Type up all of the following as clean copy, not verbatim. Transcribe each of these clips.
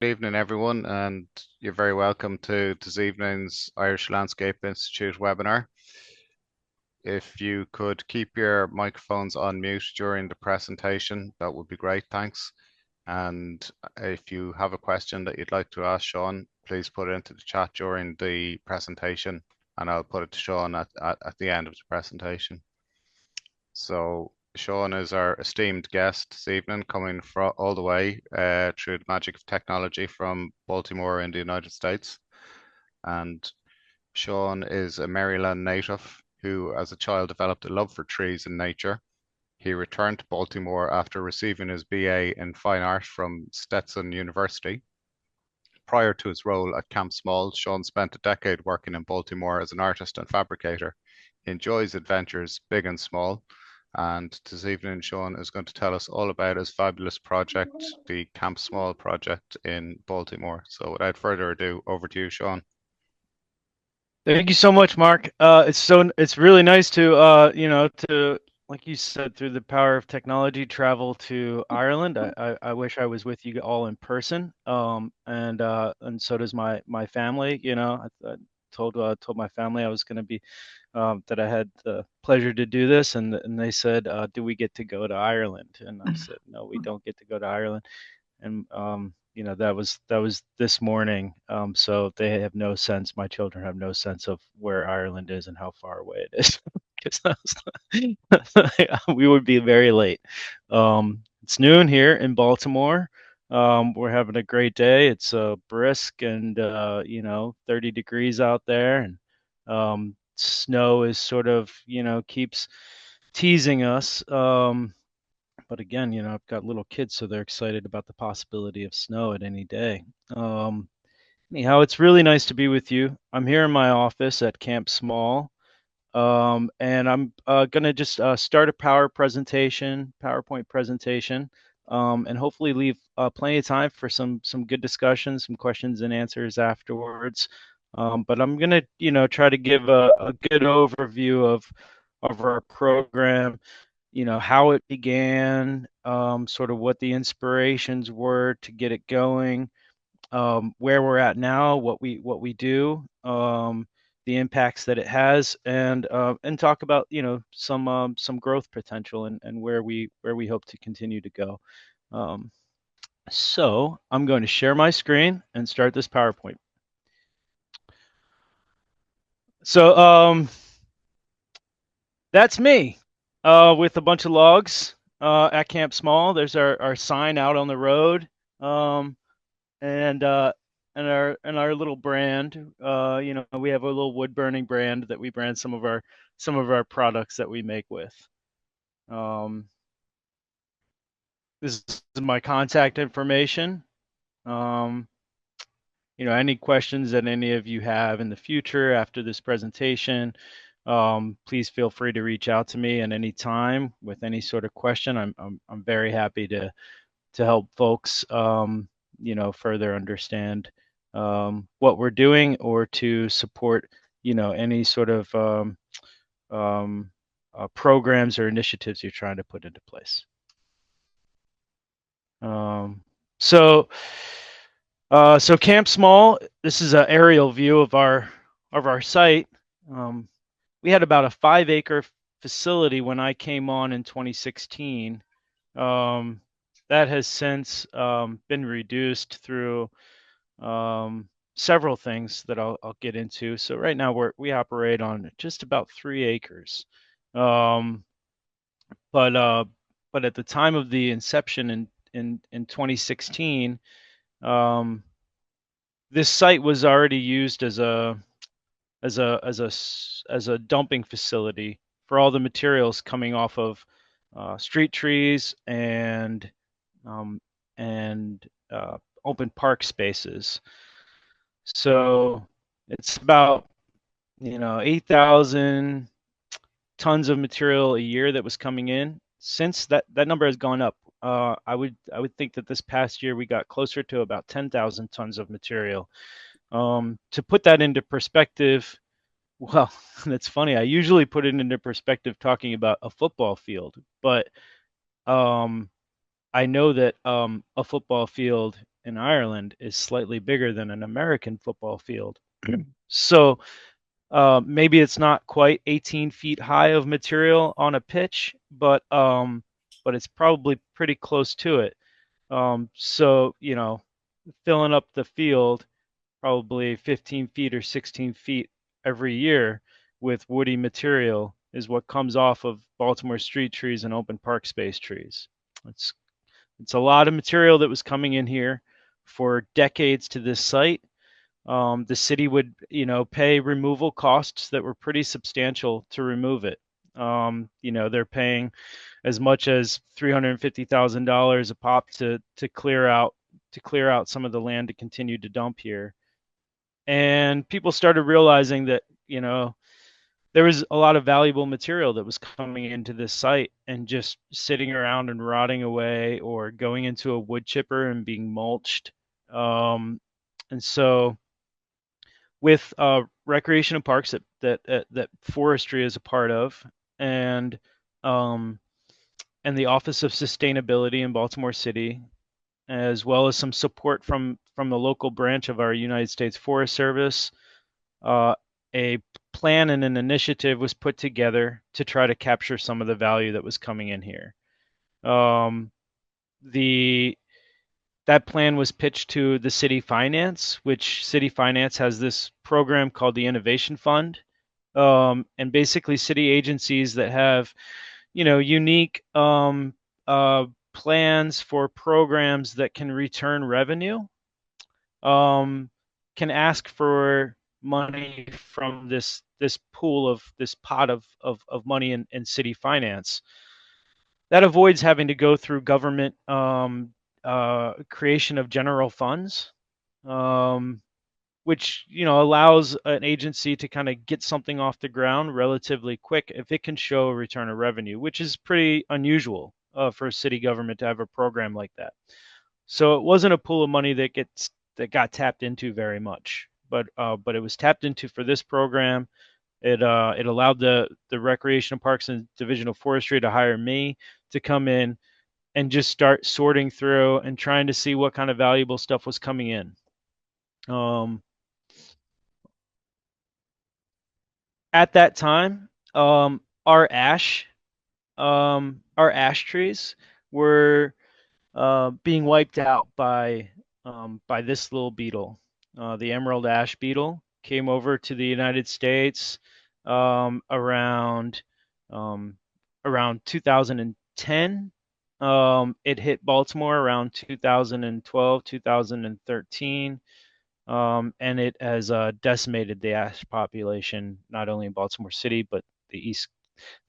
Good evening, everyone, and you're very welcome to this evening's Irish Landscape Institute webinar. If you could keep your microphones on mute during the presentation, that would be great, thanks. And if you have a question that you'd like to ask Shaun, please put it into the chat during the presentation, and I'll put it to Shaun at the end of the presentation. So Shaun is our esteemed guest this evening, coming from all the way through the magic of technology from Baltimore in the United States. And Shaun is a Maryland native who, as a child, developed a love for trees and nature. He returned to Baltimore after receiving his BA in Fine Art from Stetson University. Prior to his role at Camp Small, Shaun spent a decade working in Baltimore as an artist and fabricator. He enjoys adventures, big and small, and this evening, Shaun is going to tell us all about his fabulous project, the Camp Small project in Baltimore. So without further ado, over to you, Shaun. Thank you so much, Mark. It's really nice to to, like you said, through the power of technology, travel to Ireland. I wish I was with you all in person. And so does my family. I told my family I was going to be that I had the pleasure to do this, and they said, "Do we get to go to Ireland?" And I said, "No, we don't get to go to Ireland." And that was this morning. So they have no sense. My children have no sense of where Ireland is and how far away it is, because we would be very late. It's noon here in Baltimore. We're having a great day. It's brisk and 30 degrees out there, and snow is sort of keeps teasing us. But again, I've got little kids, so they're excited about the possibility of snow at any day. Anyhow, it's really nice to be with you. I'm here in my office at Camp Small, and I'm going to just start a PowerPoint presentation, and hopefully leave plenty of time for some good discussions, some questions and answers afterwards. But I'm going to, try to give a good overview of our program, how it began, sort of what the inspirations were to get it going, where we're at now, what we do, the impacts that it has, and talk about some growth potential and where we hope to continue to go. So I'm going to share my screen and start this PowerPoint. So that's me with a bunch of logs at Camp Small. There's our sign out on the road, and our little brand. We have a little wood burning brand that we brand some of our products that we make with. This is my contact information. Any questions that any of you have in the future after this presentation, please feel free to reach out to me at any time with any sort of question. I'm very happy to help folks further understand what we're doing, or to support any sort of programs or initiatives you're trying to put into place. So Camp Small, this is an aerial view of our site. We had about a 5-acre facility when I came on in 2016. That has since been reduced through several things that I'll get into. So right now we operate on just about 3 acres. But at the time of the inception in 2016, this site was already used as a dumping facility for all the materials coming off of street trees and open park spaces. So it's about 8,000 tons of material a year that was coming in. Since that number has gone up, I would think that this past year we got closer to about 10,000 tons of material. To put that into perspective, well, that's funny. I usually put it into perspective talking about a football field, but I know that a football field in Ireland is slightly bigger than an American football field. So maybe it's not quite 18 feet high of material on a pitch, but it's probably pretty close to it. So filling up the field probably 15 feet or 16 feet every year with woody material is what comes off of Baltimore street trees and open park space trees. It's it's a lot of material that was coming in here for decades to this site. The city would, pay removal costs that were pretty substantial to remove it. They're paying as much as $350,000 a pop to clear out some of the land to continue to dump here. And people started realizing that there was a lot of valuable material that was coming into this site and just sitting around and rotting away or going into a wood chipper and being mulched. And so with recreation and parks that forestry is a part of, and um, and the Office of Sustainability in Baltimore City, as well as some support from the local branch of our United States Forest Service, a plan and an initiative was put together to try to capture some of the value that was coming in here. The that plan was pitched to the city finance, which city finance has this program called the Innovation Fund, and basically city agencies that have unique plans for programs that can return revenue um, can ask for money from this pool of this pot of money in city finance. That avoids having to go through government creation of general funds, um, which allows an agency to kind of get something off the ground relatively quick if it can show a return of revenue, which is pretty unusual for a city government to have a program like that. So it wasn't a pool of money that got tapped into very much, but it was tapped into for this program. It allowed the Recreation and Parks and Division of Forestry to hire me to come in and just start sorting through and trying to see what kind of valuable stuff was coming in. At that time, our ash trees were being wiped out by this little beetle. The emerald ash beetle came over to the United States around around 2010. It hit Baltimore around 2012, 2013. And it has decimated the ash population not only in Baltimore City but the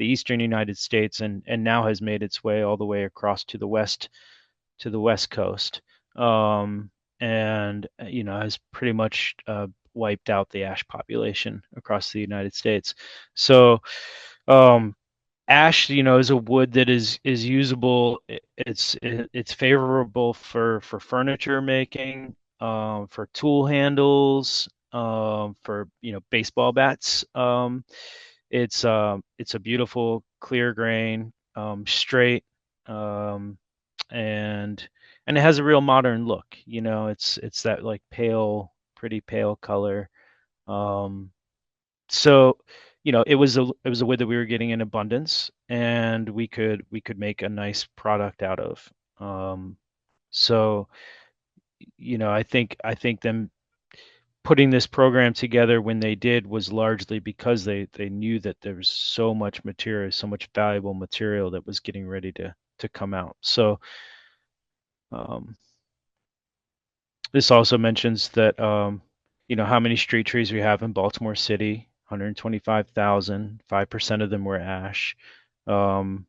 eastern United States, and now has made its way all the way across to the west coast, and has pretty much wiped out the ash population across the United States. So um, ash, is a wood that is usable. It's favorable for furniture making, for tool handles, for baseball bats. It's a beautiful clear grain, straight, um, and it has a real modern look. It's that like pretty pale color. Um, so it was a wood that we were getting in abundance, and we could make a nice product out of. So I think them putting this program together when they did was largely because they knew that there was so much material, so much valuable material that was getting ready to come out. So um, this also mentions that how many street trees we have in Baltimore City: 125,000. 5% of them were ash. Um,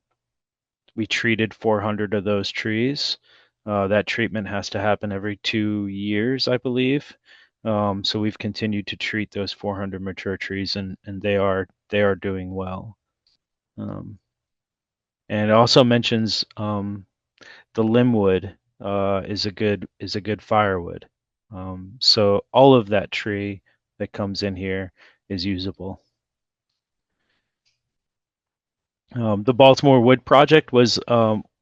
we treated 400 of those trees. That treatment has to happen every 2 years, I believe. So we've continued to treat those 400 mature trees, and they are doing well. And it also mentions the limbwood is a good firewood. So all of that tree that comes in here is usable. The Baltimore Wood Project was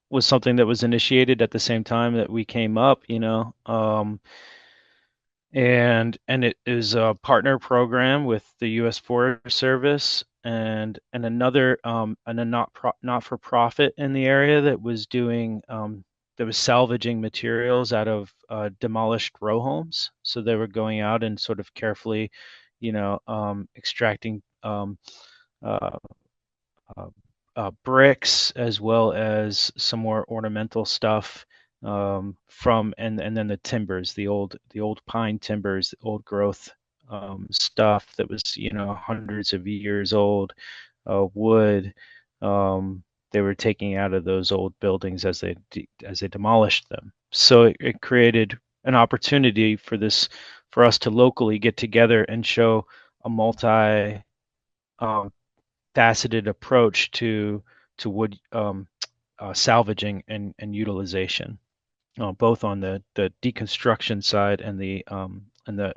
was something that was initiated at the same time that we came up, and it is a partner program with the U.S. Forest Service and another and a not for profit in the area that was doing that was salvaging materials out of demolished row homes. So they were going out and sort of carefully, extracting uh, uh, bricks as well as some more ornamental stuff from and then the timbers, the old pine timbers, the old growth stuff that was hundreds of years old, wood. They were taking out of those old buildings as they demolished them. So it created an opportunity for us to locally get together and show a multi um, faceted approach to wood salvaging and utilization, both on the deconstruction side and the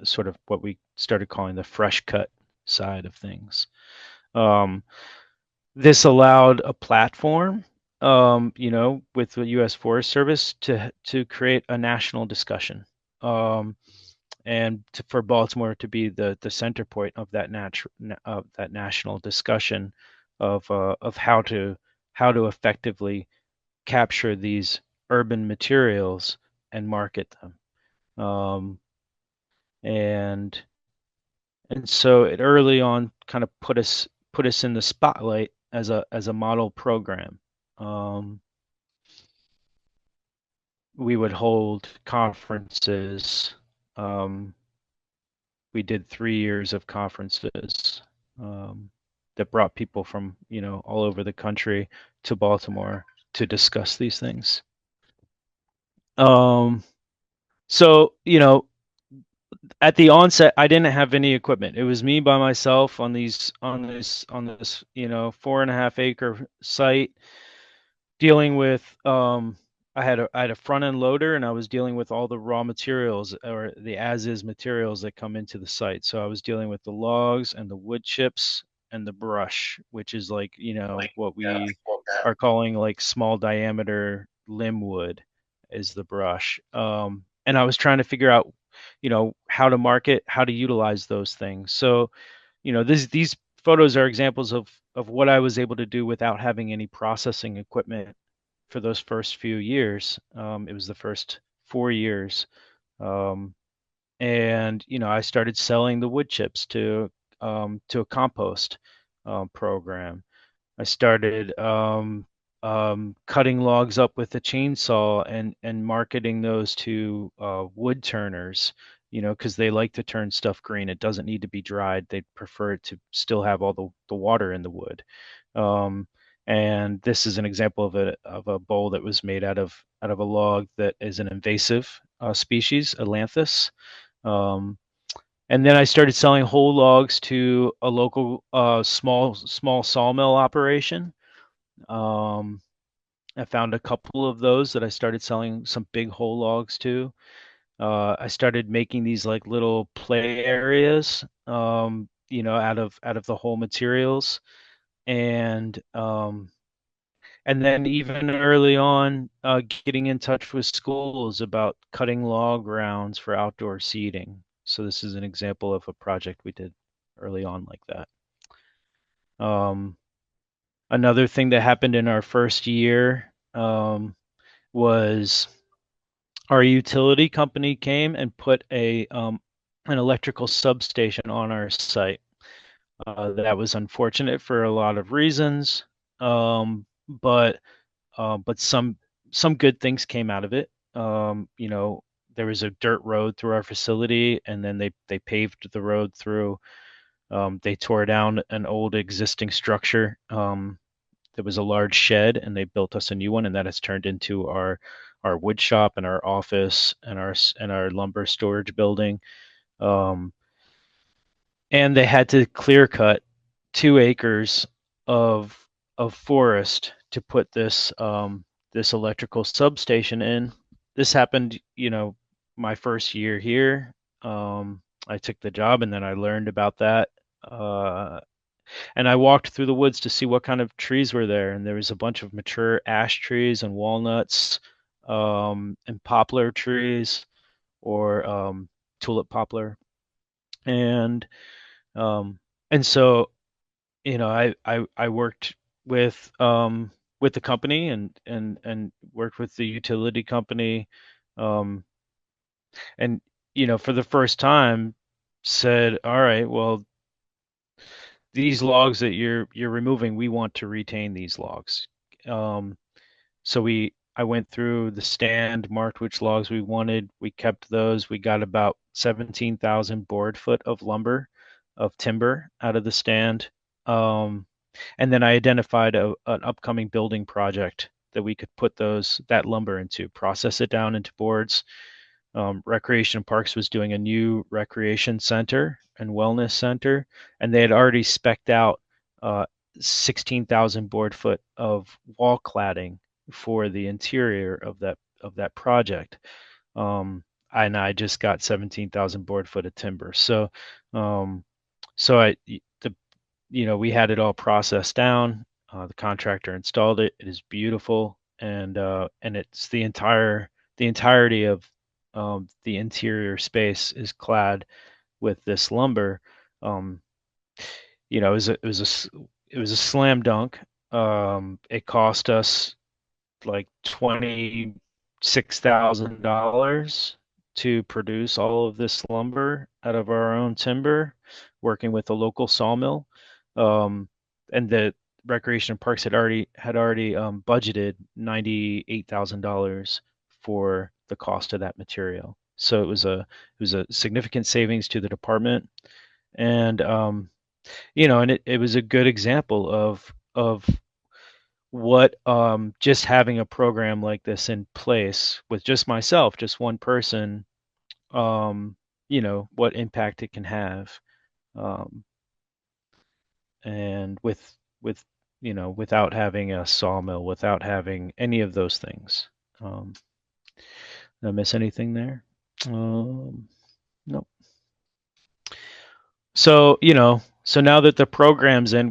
sort of what we started calling the fresh cut side of things. Um, this allowed a platform, with the U.S. Forest Service to create a national discussion. For Baltimore to be the center point of that national discussion of how to effectively capture these urban materials and market them. And so it early on kind of put us in the spotlight as a model program. Um, we would hold conferences. We did 3 years of conferences that brought people from all over the country to Baltimore to discuss these things. So at the onset, I didn't have any equipment. It was me by myself on this 4.5 acre site, dealing with I had a front end loader, and I was dealing with all the raw materials or the as is materials that come into the site. So I was dealing with the logs and the wood chips and the brush, which is like, what we are calling like small diameter limb wood is the brush. And I was trying to figure out, how to market, how to utilize those things. So, these photos are examples of what I was able to do without having any processing equipment for those first few years. It was the first 4 years. And I started selling the wood chips to a compost program. I started cutting logs up with a chainsaw and marketing those to wood turners, because they like to turn stuff green. It doesn't need to be dried. They prefer it to still have all the water in the wood. Um, and this is an example of a bowl that was made out of a log that is an invasive species, Atlanthus. Um, and then I started selling whole logs to a local small sawmill operation. Um, I found a couple of those that I started selling some big whole logs to. I started making these like little play areas, out of the whole materials, and then even early on, getting in touch with schools about cutting log rounds for outdoor seating. So this is an example of a project we did early on like that. Another thing that happened in our first year was our utility company came and put an electrical substation on our site. That was unfortunate for a lot of reasons, but some good things came out of it. There was a dirt road through our facility, and then they paved the road through. They tore down an old existing structure. There was a large shed, and they built us a new one, and that has turned into our wood shop and our office and our lumber storage building. Um, and they had to clear cut 2 acres of of forest to put this electrical substation in. This happened, my first year here. I took the job, and then I learned about that. And I walked through the woods to see what kind of trees were there, and there was a bunch of mature ash trees and walnuts, and poplar trees, or tulip poplar, and um, and so I worked with the company, and worked with the utility company, um, and for the first time said, all right, well, these logs that you're removing, we want to retain these logs. Um, so I went through the stand, marked which logs we wanted. We kept those. We got about 17,000 board foot of lumber, of timber out of the stand. And then I identified an upcoming building project that we could put that lumber into, process it down into boards. Recreation and Parks was doing a new recreation center and wellness center, and they had already spec'd out 16,000 board foot of wall cladding for the interior of that project. And I just got 17,000 board foot of timber. Um, so we had it all processed down. The contractor installed it. It is beautiful, and it's the entirety of the interior space is clad with this lumber. Um, it was a slam dunk. It cost us like $26,000 to produce all of this lumber out of our own timber, working with a local sawmill. And the Recreation and Parks had already budgeted $98,000 for the cost of that material. So it was a significant savings to the department, and it was a good example of what just having a program like this in place with just myself, just one person, what impact it can have, um, and without having a sawmill, without having any of those things. Um, did I miss anything there? No. So now that the program's in,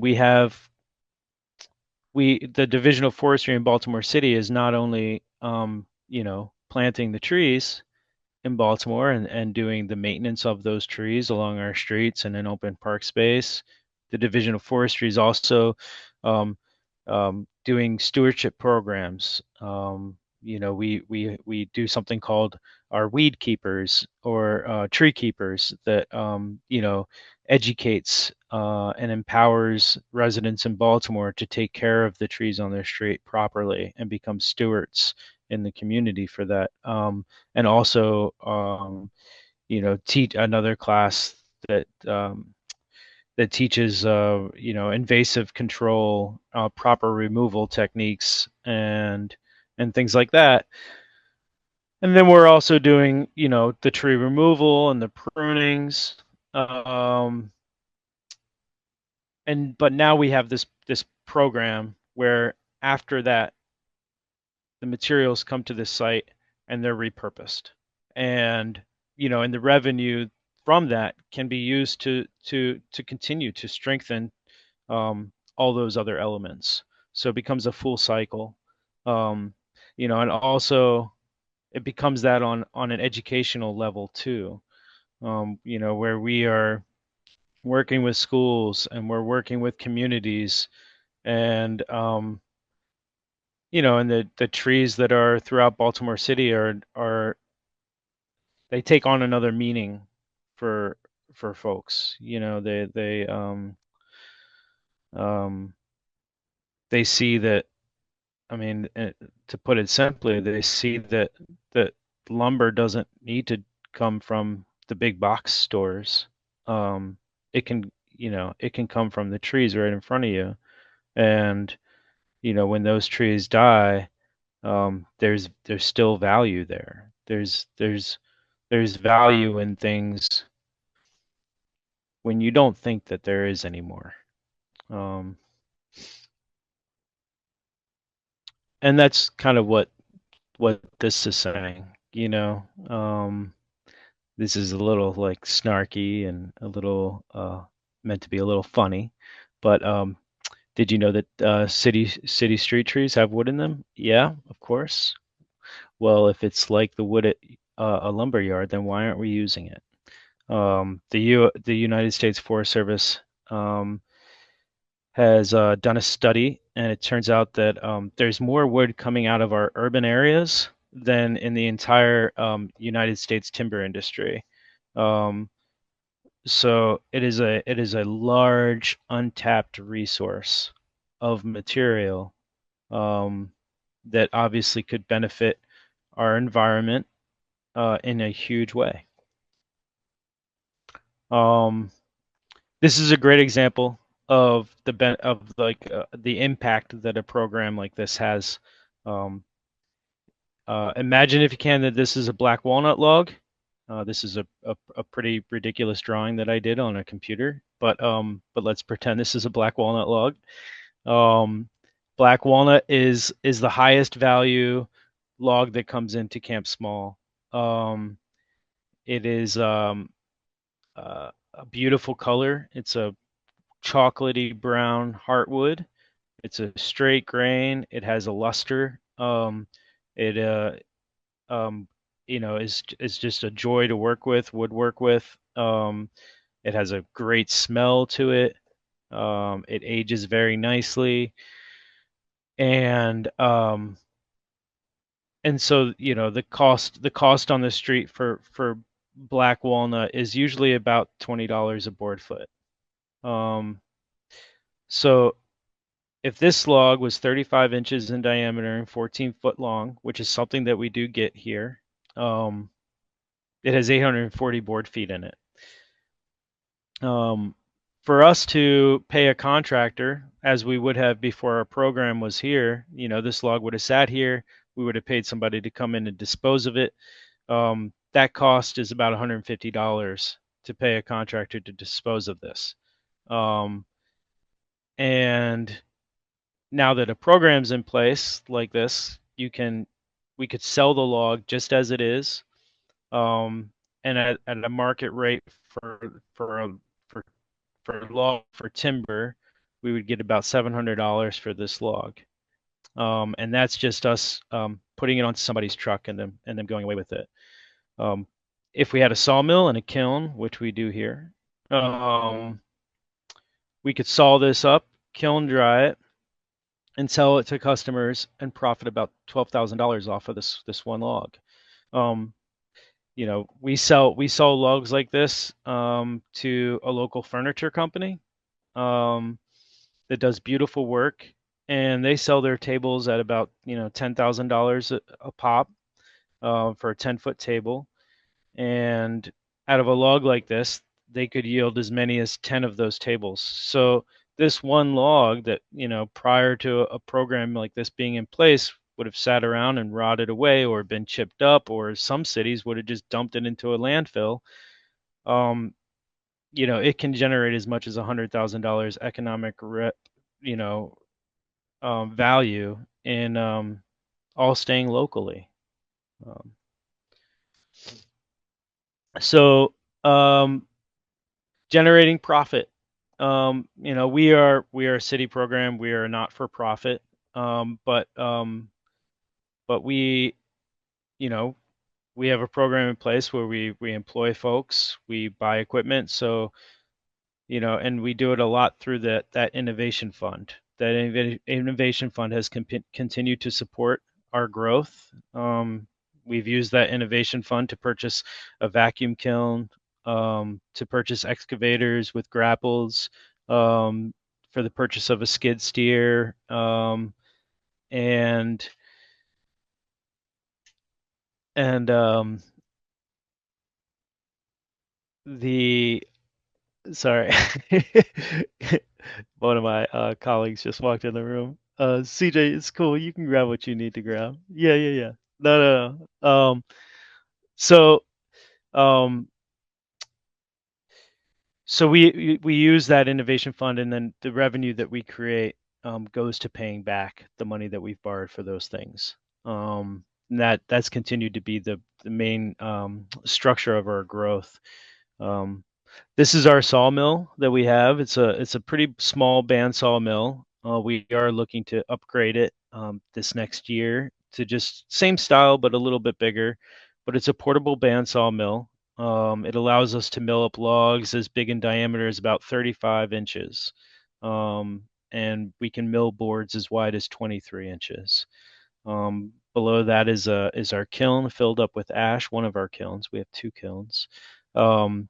the Division of Forestry in Baltimore City is not only planting the trees in Baltimore, and doing the maintenance of those trees along our streets and in open park space. The Division of Forestry is also um, doing stewardship programs. We do something called our weed keepers, or tree keepers, that educates and empowers residents in Baltimore to take care of the trees on their street properly and become stewards in the community for that. And also, teach another class that teaches, invasive control, proper removal techniques, and things like that. And then we're also doing, the tree removal and the prunings. But now we have this program where, after that, the materials come to this site and they're repurposed, and and the revenue from that can be used to continue to strengthen all those other elements. So it becomes a full cycle. And also it becomes that on an educational level too. Where we are working with schools, and we're working with communities, and and the trees that are throughout Baltimore City are they take on another meaning for folks. Um they see that, I mean, to put it simply, they see that lumber doesn't need to come from the big box stores. Um it can come from the trees right in front of you. And when those trees die, there's still value there. There's value in things when you don't think that there is anymore. Um, and that's kind of what this is saying. This is a little like snarky, and a little meant to be a little funny. But did you know that city street trees have wood in them? Yeah, of course. Well, if it's like the wood at a lumber yard, then why aren't we using it? The United States Forest Service um, has done a study, and it turns out that there's more wood coming out of our urban areas than in the entire United States timber industry. Um, so it is a large untapped resource of material um, that obviously could benefit our environment in a huge way. Um, this is a great example of the impact that a program like this has. Um, Imagine if you can that this is a black walnut log. This is a pretty ridiculous drawing that I did on a computer, but let's pretend this is a black walnut log. Um, Black walnut is the highest value log that comes into Camp Small. It is a beautiful color. It's a chocolatey brown heartwood. It's a straight grain. It has a luster. It um, is just a joy to work with, would work with. It has a great smell to it. It ages very nicely, and so the cost on the street for black walnut is usually about $20 a board foot. Um, so if this log was 35 inches in diameter and 14-foot long, which is something that we do get here, um, it has 840 board feet in it. For us to pay a contractor, as we would have before our program was here, this log would have sat here. We would have paid somebody to come in and dispose of it. That cost is about $150 to pay a contractor to dispose of this. And now that a program's in place like this, we could sell the log just as it is, and at a market rate for log for timber, we would get about $700 for this log, and that's just us putting it on somebody's truck and them going away with it. If we had a sawmill and a kiln, which we do here, we could saw this up, kiln dry it, and sell it to customers and profit about $12,000 off of this one log. Um, we sell logs like this to a local furniture company that does beautiful work, and they sell their tables at about $10,000 a pop for a 10-foot table. And out of a log like this, they could yield as many as 10 of those tables. So this one log that, prior to a program like this being in place would have sat around and rotted away or been chipped up, or some cities would have just dumped it into a landfill. It can generate as much as $100,000 economic, value in all staying locally. Um, so generating profit. We are a city program. We are not for profit. But you know, we have a program in place where we employ folks, we buy equipment. So, and we do it a lot through that innovation fund. That innovation fund has continued to support our growth. We've used that innovation fund to purchase a vacuum kiln, to purchase excavators with grapples, for the purchase of a skid steer, and and the sorry, one of my colleagues just walked in the room. CJ, it's cool. You can grab what you need to grab. Yeah, yeah, yeah. No, no, no. So um, so we use that innovation fund, and then the revenue that we create goes to paying back the money that we've borrowed for those things. And that's continued to be the main structure of our growth. Um, This is our sawmill that we have. It's a pretty small bandsaw mill. We are looking to upgrade it this next year to just same style but a little bit bigger. But it's a portable bandsaw mill. It allows us to mill up logs as big in diameter as about 35 inches, and we can mill boards as wide as 23 inches. Below that is our kiln filled up with ash. One of our kilns. We have two kilns.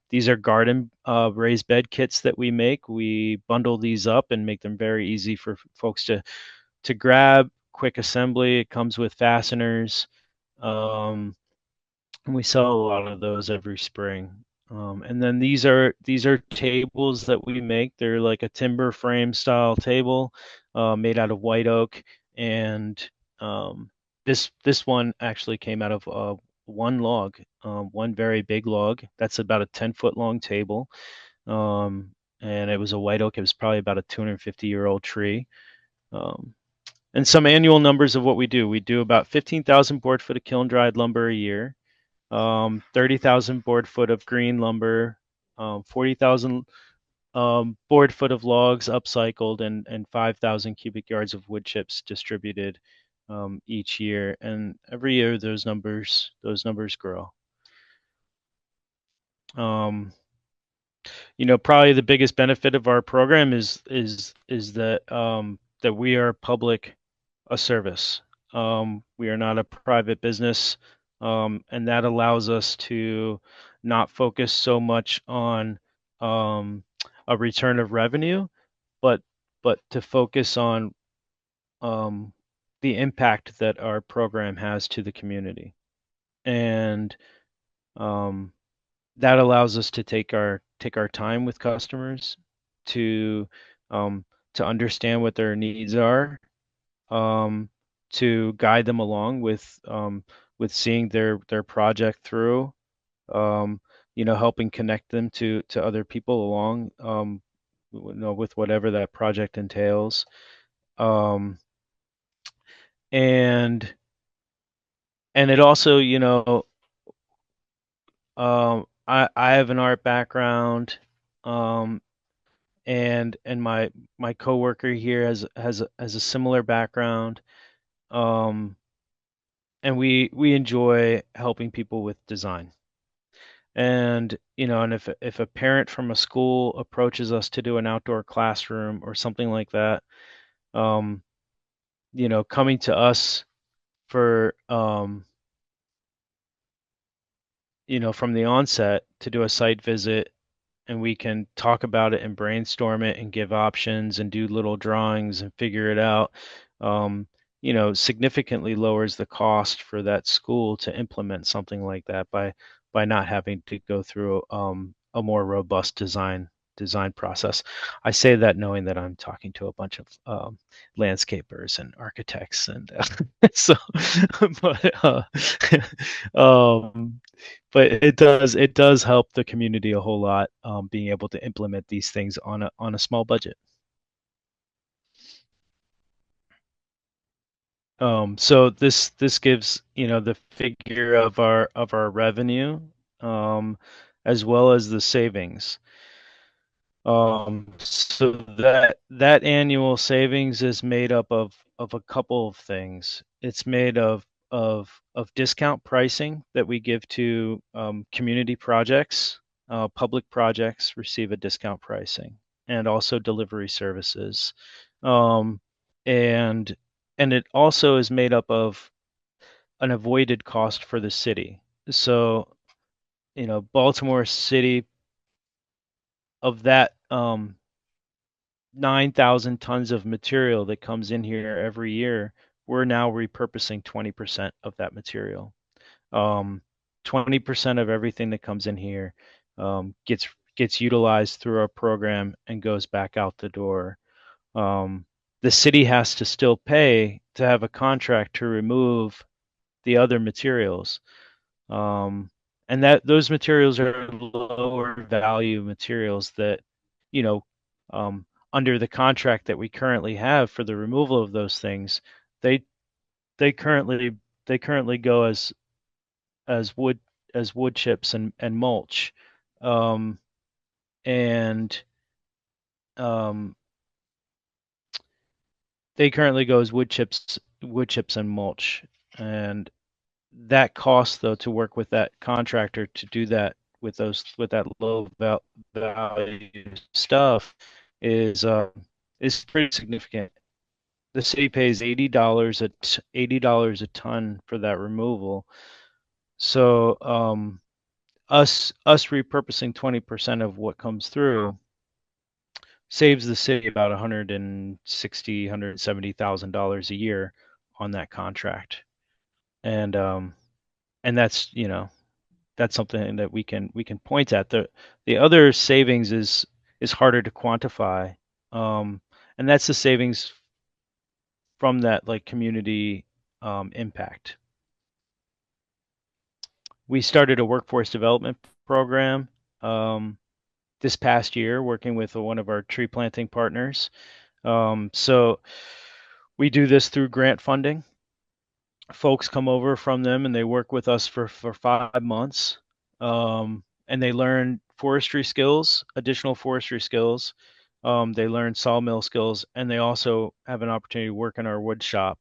These are garden raised bed kits that we make. We bundle these up and make them very easy for folks to grab. Quick assembly. It comes with fasteners. And we sell a lot of those every spring. And then these are tables that we make. They're like a timber frame style table, made out of white oak, and um, this one actually came out of one log, one very big log. That's about a 10-foot long table, and it was a white oak. It was probably about a 250-year-old tree. Um, and some annual numbers of what we do. We do about 15,000 board foot of kiln dried lumber a year. 30,000 board foot of green lumber, 40,000 board foot of logs upcycled, and 5,000 cubic yards of wood chips distributed each year. And every year those numbers grow. Um, Probably the biggest benefit of our program is that we are public a service. We are not a private business, and that allows us to not focus so much on um, a return of revenue, but to focus on um, the impact that our program has to the community, and um, that allows us to take our time with customers to um, to understand what their needs are, um, to guide them along with seeing their project through, helping connect them to other people along, with whatever that project entails. Um, and and it also, I have an art background, um, and my coworker here has a similar background. Um, and we enjoy helping people with design. And if a parent from a school approaches us to do an outdoor classroom or something like that, um, coming to us for from the onset to do a site visit, and we can talk about it and brainstorm it and give options and do little drawings and figure it out, um, significantly lowers the cost for that school to implement something like that by not having to go through a more robust design process. I say that knowing that I'm talking to a bunch of landscapers and architects, and so, but um, but it does help the community a whole lot, being able to implement these things on a small budget. So this gives the figure of our revenue, um, as well as the savings. So that annual savings is made up of a couple of things. It's made of discount pricing that we give to community projects. Public projects receive a discount pricing, and also delivery services. Um, and and it also is made up of an avoided cost for the city. So, Baltimore City, of that 9,000 tons of material that comes in here every year, we're now repurposing 20% of that material. 20% of everything that comes in here gets utilized through our program and goes back out the door. Um, the city has to still pay to have a contract to remove the other materials. Um, and that those materials are lower value materials that, you know, um, under the contract that we currently have for the removal of those things, they they currently they currently go as wood as wood chips and mulch. Um, and they currently go as wood chips and mulch, and that cost though to work with that contractor to do that with that low value stuff is pretty significant. The city pays $80 a ton for that removal. So us repurposing 20% of what comes through saves the city about $170,000 a year on that contract, and that's that's something that we can point at. The other savings is harder to quantify, um, and that's the savings from that like community impact. We started a workforce development program this past year, working with one of our tree planting partners. So we do this through grant funding. Folks come over from them and they work with us for 5 months, and they learn forestry skills, additional forestry skills. They learn sawmill skills, and they also have an opportunity to work in our wood shop,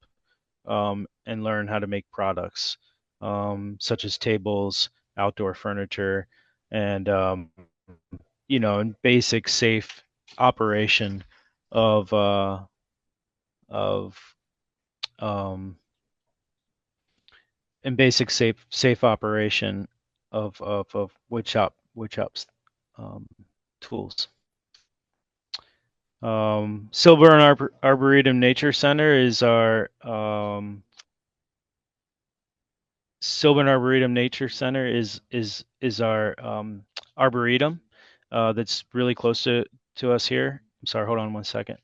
and learn how to make products, such as tables, outdoor furniture, and and basic safe operation of of um, and basic safe operation of wood shops um, tools. Silver and Arboretum Nature Center is our Sylvan Arboretum Nature Center is our arboretum that's really close to us here. I'm sorry, hold on one second.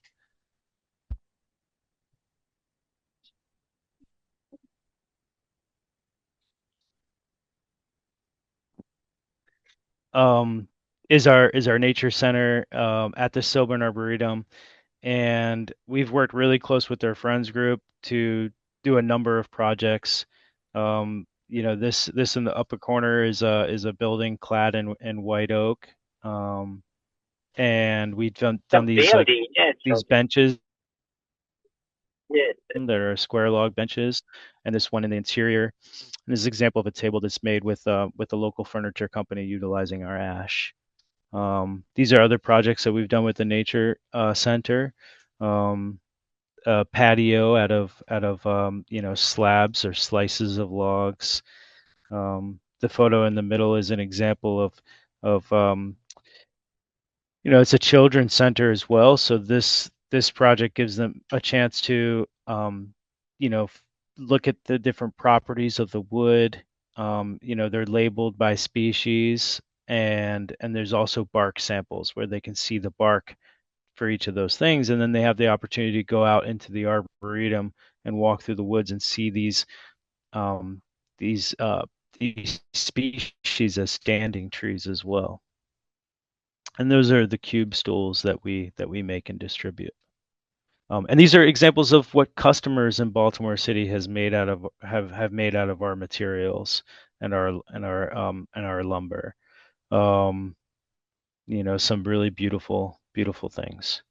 Um, is our nature center at the Sylvan Arboretum, and we've worked really close with their friends group to do a number of projects. This in the upper corner is a building clad in white oak, and we've done these like building, yes, these benches yes. that are square log benches, and this one in the interior. And this is an example of a table that's made with a local furniture company utilizing our ash. These are other projects that we've done with the nature center. A patio out of slabs or slices of logs. The photo in the middle is an example of it's a children's center as well. So this project gives them a chance to look at the different properties of the wood. They're labeled by species, and there's also bark samples where they can see the bark for each of those things, and then they have the opportunity to go out into the arboretum and walk through the woods and see um, these species as standing trees as well. And those are the cube stools that we make and distribute. And these are examples of what customers in Baltimore City have made out of our materials and our lumber. Some really beautiful things.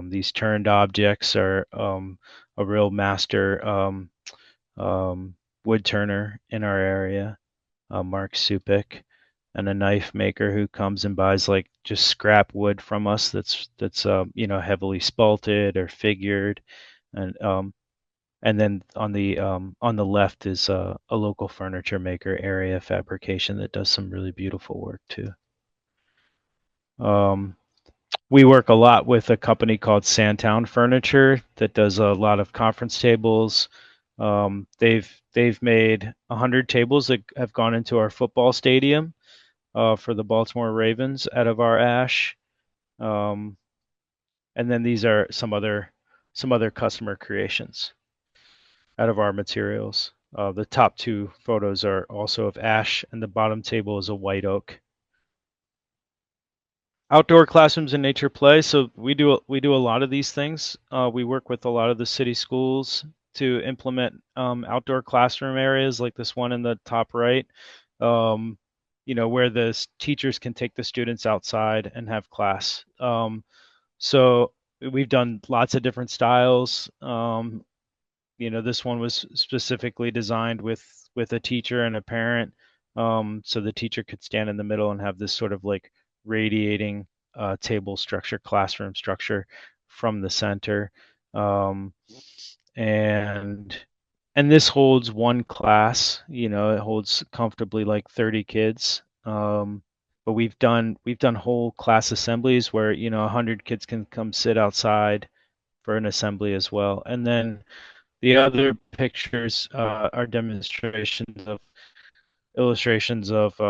These turned objects are a real master wood turner in our area, Mark Supik, and a knife maker who comes and buys like just scrap wood from us that's heavily spalted or figured, and then on the left is a local furniture maker, Area Fabrication, that does some really beautiful work too. We work a lot with a company called Sandtown Furniture that does a lot of conference tables. They've made 100 tables that have gone into our football stadium for the Baltimore Ravens out of our ash. And then these are some other customer creations out of our materials. The top two photos are also of ash, and the bottom table is a white oak. Outdoor classrooms and nature play. So we do a lot of these things. We work with a lot of the city schools to implement outdoor classroom areas like this one in the top right. where the teachers can take the students outside and have class. So we've done lots of different styles. This one was specifically designed with a teacher and a parent, so the teacher could stand in the middle and have this sort of like radiating table structure, classroom structure from the center, um, and this holds one class. It holds comfortably like 30 kids. But we've done whole class assemblies where 100 kids can come sit outside for an assembly as well, and then the other pictures are illustrations of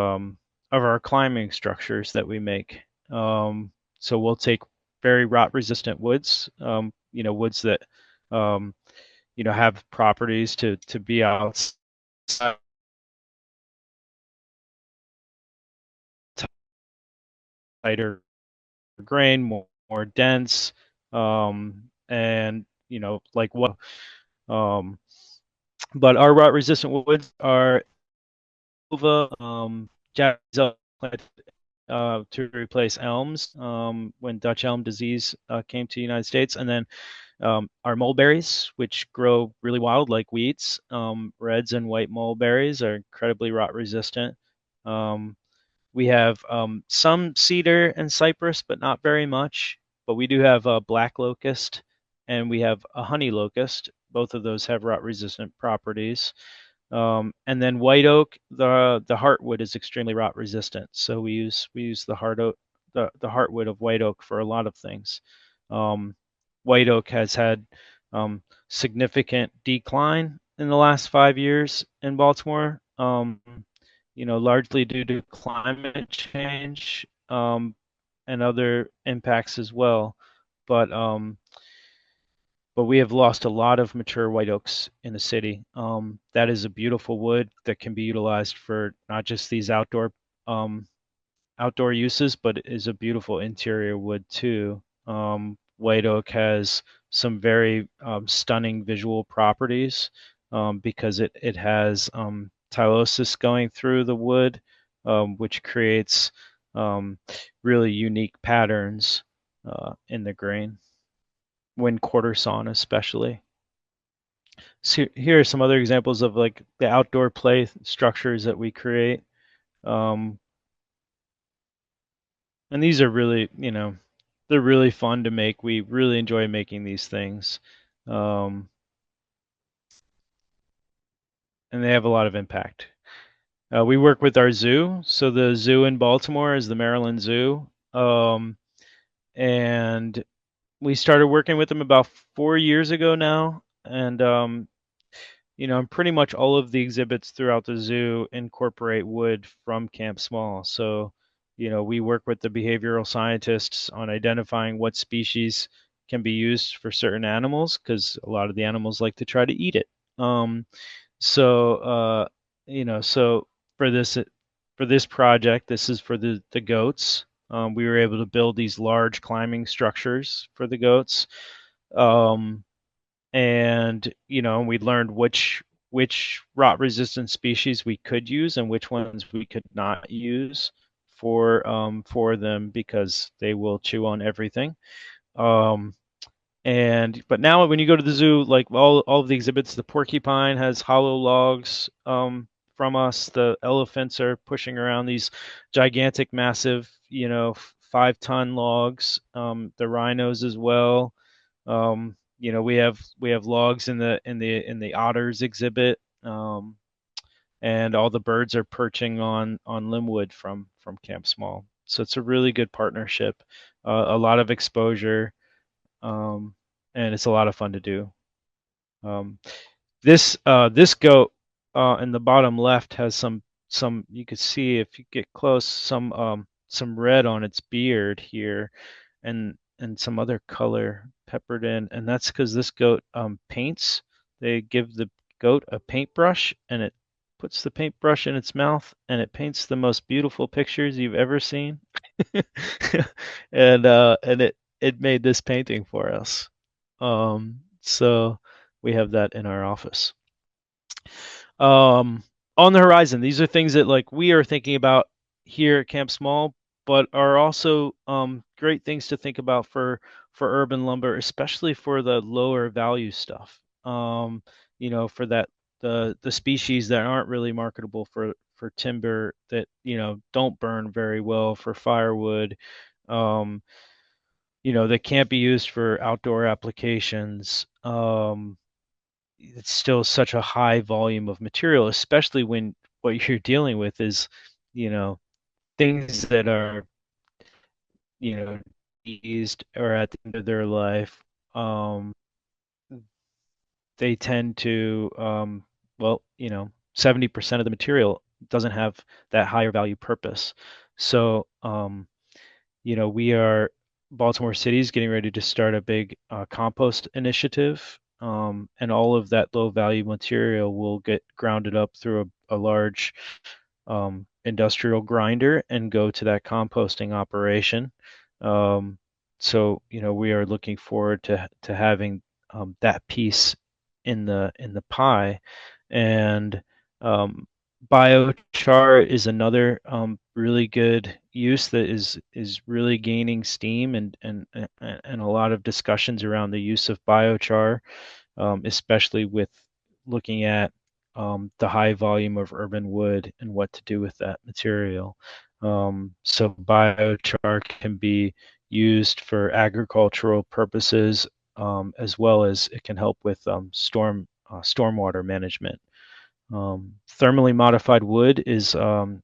our climbing structures that we make. So we'll take very rot resistant woods, woods that um, have properties to be outside, tighter grain, more dense, and like what. Um, but our rot resistant woods are Japanese oak planted to replace elms when Dutch elm disease came to the United States, and then our mulberries, which grow really wild like weeds. Reds and white mulberries are incredibly rot resistant. We have some cedar and cypress, but not very much. But we do have a black locust, and we have a honey locust. Both of those have rot resistant properties. And then white oak, the heartwood is extremely rot resistant. So we use the heartwood of white oak for a lot of things. White oak has had significant decline in the last 5 years in Baltimore. Largely due to climate change and other impacts as well. But we have lost a lot of mature white oaks in the city. That is a beautiful wood that can be utilized for not just these outdoor uses, but it is a beautiful interior wood too. White oak has some very stunning visual properties because it has tylosis going through the wood, which creates really unique patterns in the grain when quarter sawn especially. So here are some other examples of like the outdoor play structures that we create. And these are really, they're really fun to make. We really enjoy making these things. And they have a lot of impact. We work with our zoo. So the zoo in Baltimore is the Maryland Zoo. And we started working with them about 4 years ago now. And pretty much all of the exhibits throughout the zoo incorporate wood from Camp Small. So, we work with the behavioral scientists on identifying what species can be used for certain animals because a lot of the animals like to try to eat it. So for this project, this is for the goats. We were able to build these large climbing structures for the goats. And we learned which rot resistant species we could use and which ones we could not use for them because they will chew on everything. But now when you go to the zoo, like all of the exhibits, the porcupine has hollow logs from us. The elephants are pushing around these gigantic, massive, 5-ton logs. The rhinos as well. We have logs in the otters exhibit, and all the birds are perching on limbwood from Camp Small. So it's a really good partnership, a lot of exposure, and it's a lot of fun to do. This goat in the bottom left has some you could see if you get close some red on its beard here, and some other color peppered in, and that's because this goat paints. They give the goat a paintbrush, and it puts the paintbrush in its mouth, and it paints the most beautiful pictures you've ever seen. And it made this painting for us. So we have that in our office. On the horizon, these are things that like we are thinking about here at Camp Small, but are also great things to think about for urban lumber, especially for the lower value stuff. For that the species that aren't really marketable for timber, that don't burn very well for firewood, um, that can't be used for outdoor applications. It's still such a high volume of material, especially when what you're dealing with is, you know, things that are, used or at the end of their life. They tend to, 70% of the material doesn't have that higher value purpose. So, we are Baltimore City is getting ready to start a big compost initiative, and all of that low value material will get grounded up through a large industrial grinder and go to that composting operation. Um, so we are looking forward to having that piece in the pie, and um, biochar is another really good use that is really gaining steam, and a lot of discussions around the use of biochar, especially with looking at the high volume of urban wood and what to do with that material. So biochar can be used for agricultural purposes, as well as it can help with stormwater management. Thermally modified wood is both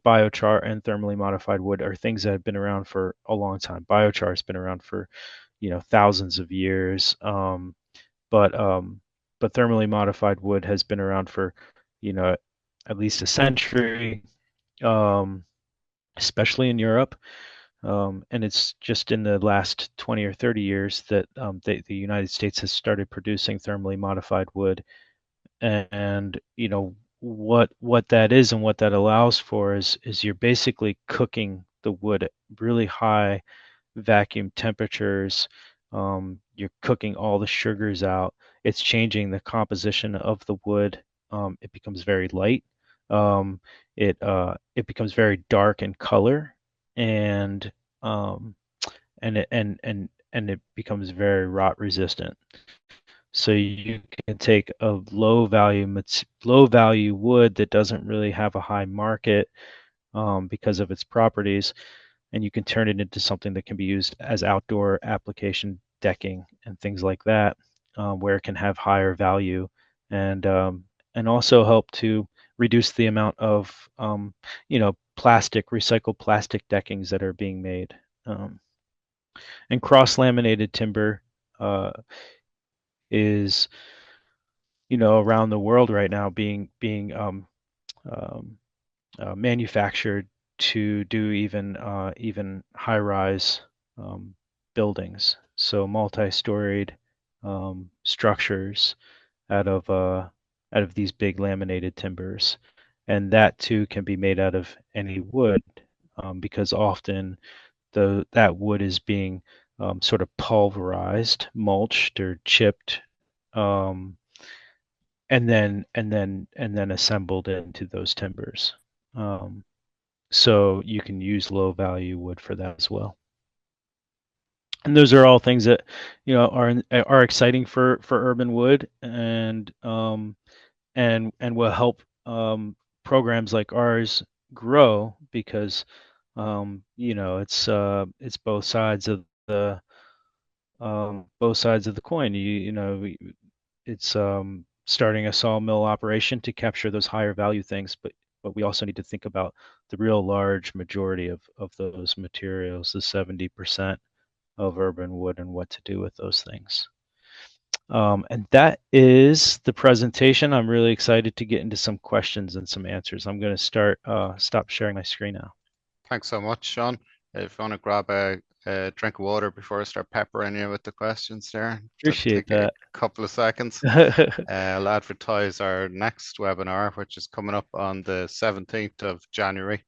biochar and thermally modified wood are things that have been around for a long time. Biochar has been around for thousands of years, but thermally modified wood has been around for you know at least a century, um, especially in Europe. And it's just in the last 20 or 30 years that the United States has started producing thermally modified wood. And what that is and what that allows for is you're basically cooking the wood at really high vacuum temperatures. You're cooking all the sugars out. It's changing the composition of the wood. It becomes very light. Um, it becomes very dark in color, and um, it becomes very rot resistant. So you can take a low value wood that doesn't really have a high market, because of its properties, and you can turn it into something that can be used as outdoor application decking and things like that, where it can have higher value, and also help to reduce the amount of recycled plastic deckings that are being made. And cross laminated timber is around the world right now being um, manufactured to do even high rise buildings, so multi-storied structures out of these big laminated timbers, and that too can be made out of any wood, because often that wood is being sort of pulverized, mulched, or chipped, um, and then assembled into those timbers. Um, so you can use low value wood for that as well. And those are all things that are exciting for urban wood, and will help programs like ours grow, because it's both sides of the coin. It's starting a sawmill operation to capture those higher value things, but we also need to think about the real large majority of those materials, the 70% of urban wood, and what to do with those things. And that is the presentation. I'm really excited to get into some questions and some answers. I'm going to stop sharing my screen now. Thanks so much, Shaun. If you want to grab a drink of water before I start peppering you with the questions there, just Appreciate take a that. couple of seconds. I'll advertise our next webinar, which is coming up on the 17th of January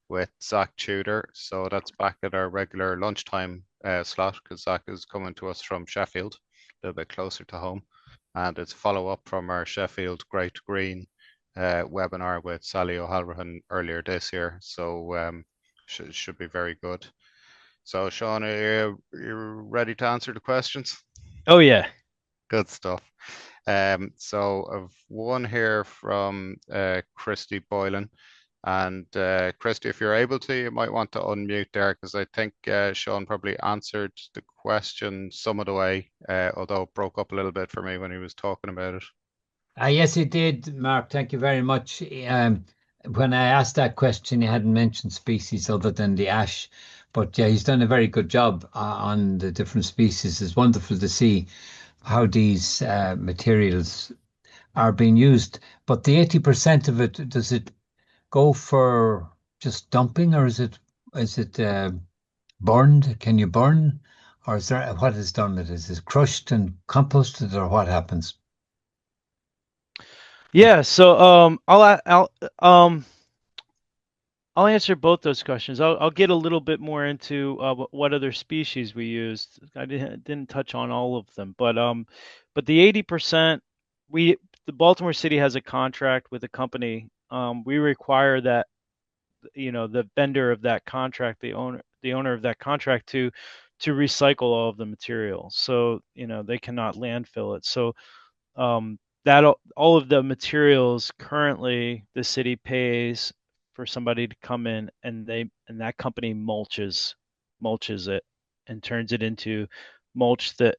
with Zach Tudor. So that's back at our regular lunchtime slot, because Zach is coming to us from Sheffield, a little bit closer to home. And it's follow up from our Sheffield Great Green webinar with Sally O'Halloran earlier this year, so should be very good. So, Shaun, are you ready to answer the questions? Oh yeah. Good stuff. So I've one here from Christy Boylan. And Christy, if you're able to, you might want to unmute there because I think Shaun probably answered the question some of the way, although it broke up a little bit for me when he was talking about it. Yes, it did, Mark. Thank you very much. When I asked that question, he hadn't mentioned species other than the ash. But yeah, he's done a very good job on the different species. It's wonderful to see how these materials are being used. But the 80% of it, does it go for just dumping, or is it burned? Can you burn? Or is there what is done with it? Is it crushed and composted, or what happens? Yeah, so I'll answer both those questions. I'll get a little bit more into what other species we used. I didn't touch on all of them, but the 80%, the Baltimore City has a contract with a company. We require that, the vendor of that contract, the owner of that contract, to recycle all of the material. So they cannot landfill it. So that all of the materials currently the city pays for somebody to come in, and that company mulches it and turns it into mulch that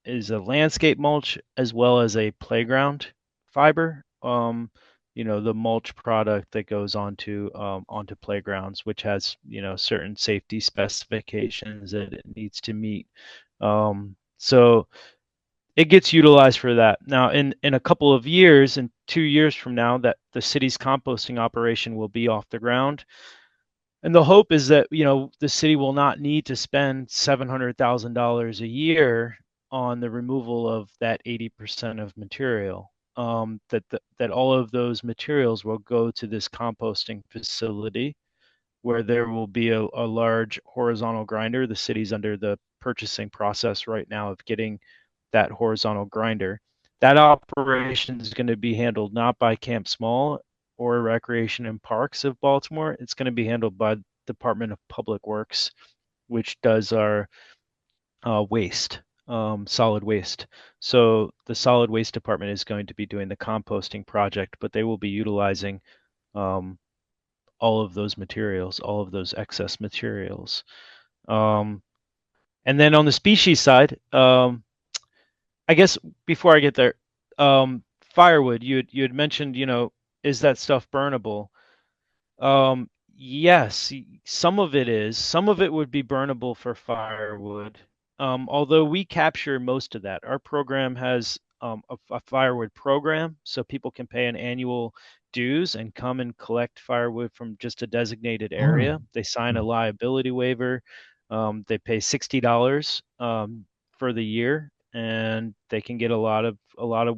is a landscape mulch as well as a playground fiber. The mulch product that goes onto playgrounds, which has certain safety specifications that it needs to meet. So it gets utilized for that. Now, in a couple of years, in 2 years from now, that the city's composting operation will be off the ground. And the hope is that, the city will not need to spend $700,000 a year on the removal of that 80% of material. That all of those materials will go to this composting facility where there will be a large horizontal grinder. The city's under the purchasing process right now of getting that horizontal grinder. That operation is going to be handled not by Camp Small or Recreation and Parks of Baltimore. It's going to be handled by Department of Public Works, which does our waste, solid waste. So the solid waste department is going to be doing the composting project, but they will be utilizing all of those materials, all of those excess materials. And then on the species side, I guess before I get there, firewood, you had mentioned, is that stuff burnable? Yes, some of it is. Some of it would be burnable for firewood. Although we capture most of that. Our program has a firewood program, so people can pay an annual dues and come and collect firewood from just a designated area. They sign a liability waiver. They pay $60 for the year, and they can get a lot of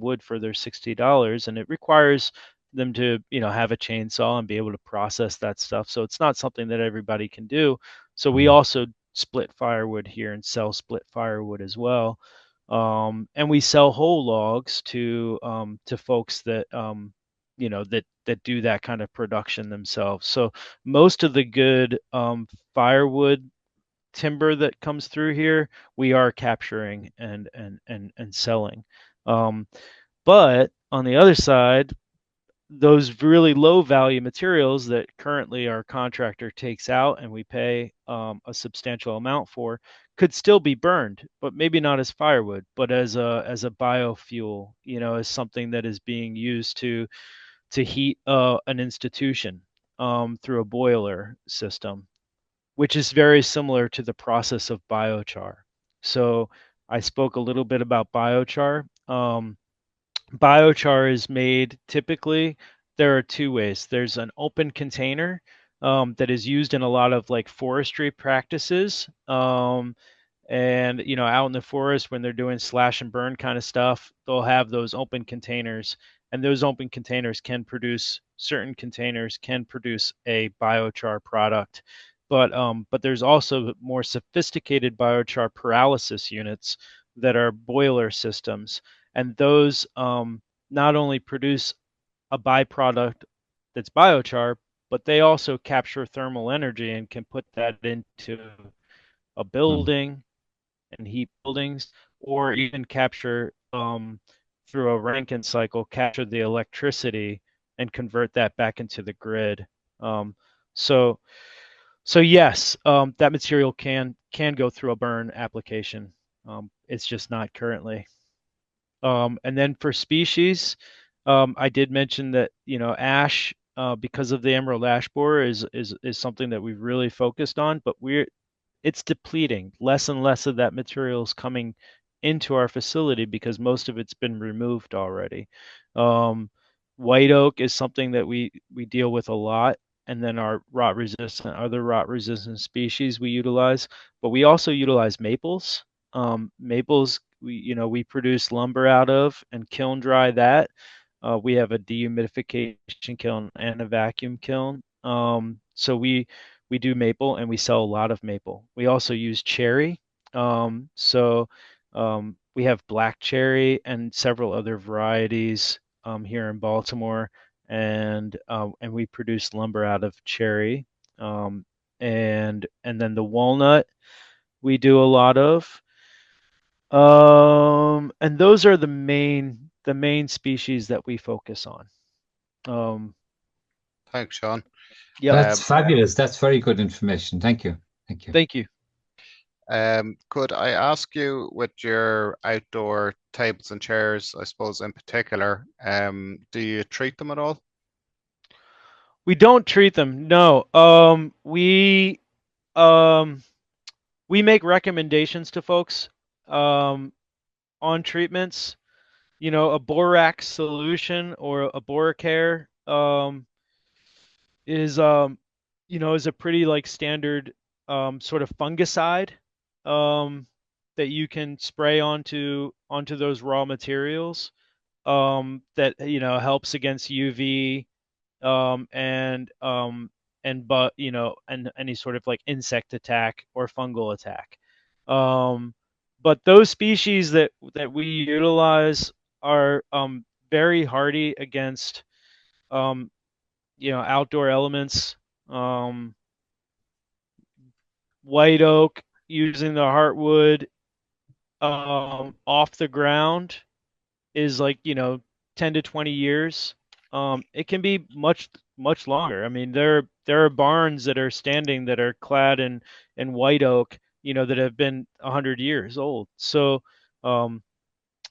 wood for their $60, and it requires them to have a chainsaw and be able to process that stuff. So it's not something that everybody can do. So we also split firewood here and sell split firewood as well. And we sell whole logs to folks that that do that kind of production themselves. So most of the good firewood timber that comes through here, we are capturing and selling. But on the other side, those really low value materials that currently our contractor takes out and we pay a substantial amount for could still be burned, but maybe not as firewood, but as a biofuel, as something that is being used to heat an institution through a boiler system, which is very similar to the process of biochar. So I spoke a little bit about biochar. Biochar is made typically, there are two ways. There's an open container that is used in a lot of like forestry practices. And out in the forest when they're doing slash and burn kind of stuff, they'll have those open containers, and those open containers can produce certain containers can produce a biochar product. But there's also more sophisticated biochar pyrolysis units that are boiler systems, and those not only produce a byproduct that's biochar, but they also capture thermal energy and can put that into a Mm. building and heat buildings, or even capture through a Rankine cycle, capture the electricity and convert that back into the grid. Um, so so yes, that material can go through a burn application. It's just not currently. And then for species, I did mention that ash, because of the emerald ash borer, is something that we've really focused on, but it's depleting. Less and less of that material is coming into our facility because most of it's been removed already. Um, White oak is something that we deal with a lot, and then our other rot resistant species we utilize, but we also utilize maples. Maples, we produce lumber out of and kiln dry that. We have a dehumidification kiln and a vacuum kiln. So we do maple and we sell a lot of maple. We also use cherry. We have black cherry and several other varieties here in Baltimore, and we produce lumber out of cherry. And then the walnut we do a lot of. And those are the main species that we focus on. Um, Thanks, Shaun. yep. That's Um, fabulous. That's very good information. Thank you. Thank you. Thank you. could I ask you, with your outdoor tables and chairs, I suppose in particular, do you treat them at all? We don't treat them. No. Um, we make recommendations to folks on treatments. A borax solution or a boracare is a pretty like standard sort of fungicide um, that you can spray onto those raw materials that helps against UV and any sort of like insect attack or fungal attack. Um, but those species that we utilize are very hardy against outdoor elements. Um, White oak using the heartwood off the ground is like 10 to 20 years. It can be much longer. I mean, there are barns that are standing that are clad in white oak, that have been 100 years old. So um,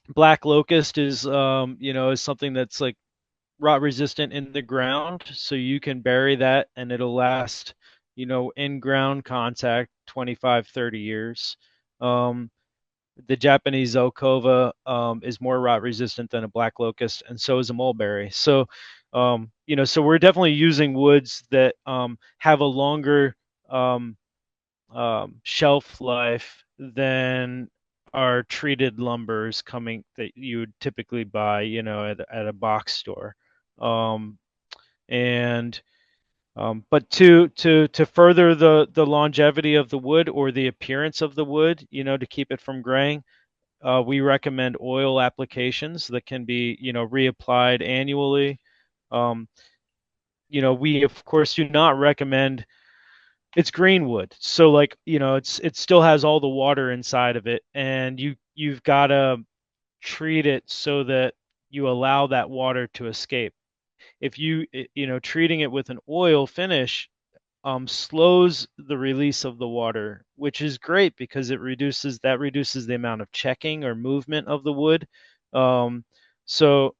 black locust is something that's like rot resistant in the ground, so you can bury that and it'll last in ground contact 25, 30 years. Um, the Japanese Okova is more rot resistant than a black locust, and so is a mulberry. So we're definitely using woods that have a longer um, shelf life than our treated lumbers coming that you would typically buy, at a box store. Um, and but to further the longevity of the wood or the appearance of the wood, to keep it from graying, we recommend oil applications that can be, reapplied annually. Um, we of course do not recommend it's green wood, so like it still has all the water inside of it, and you've got to treat it so that you allow that water to escape. If treating it with an oil finish slows the release of the water, which is great because it reduces the amount of checking or movement of the wood. Um, so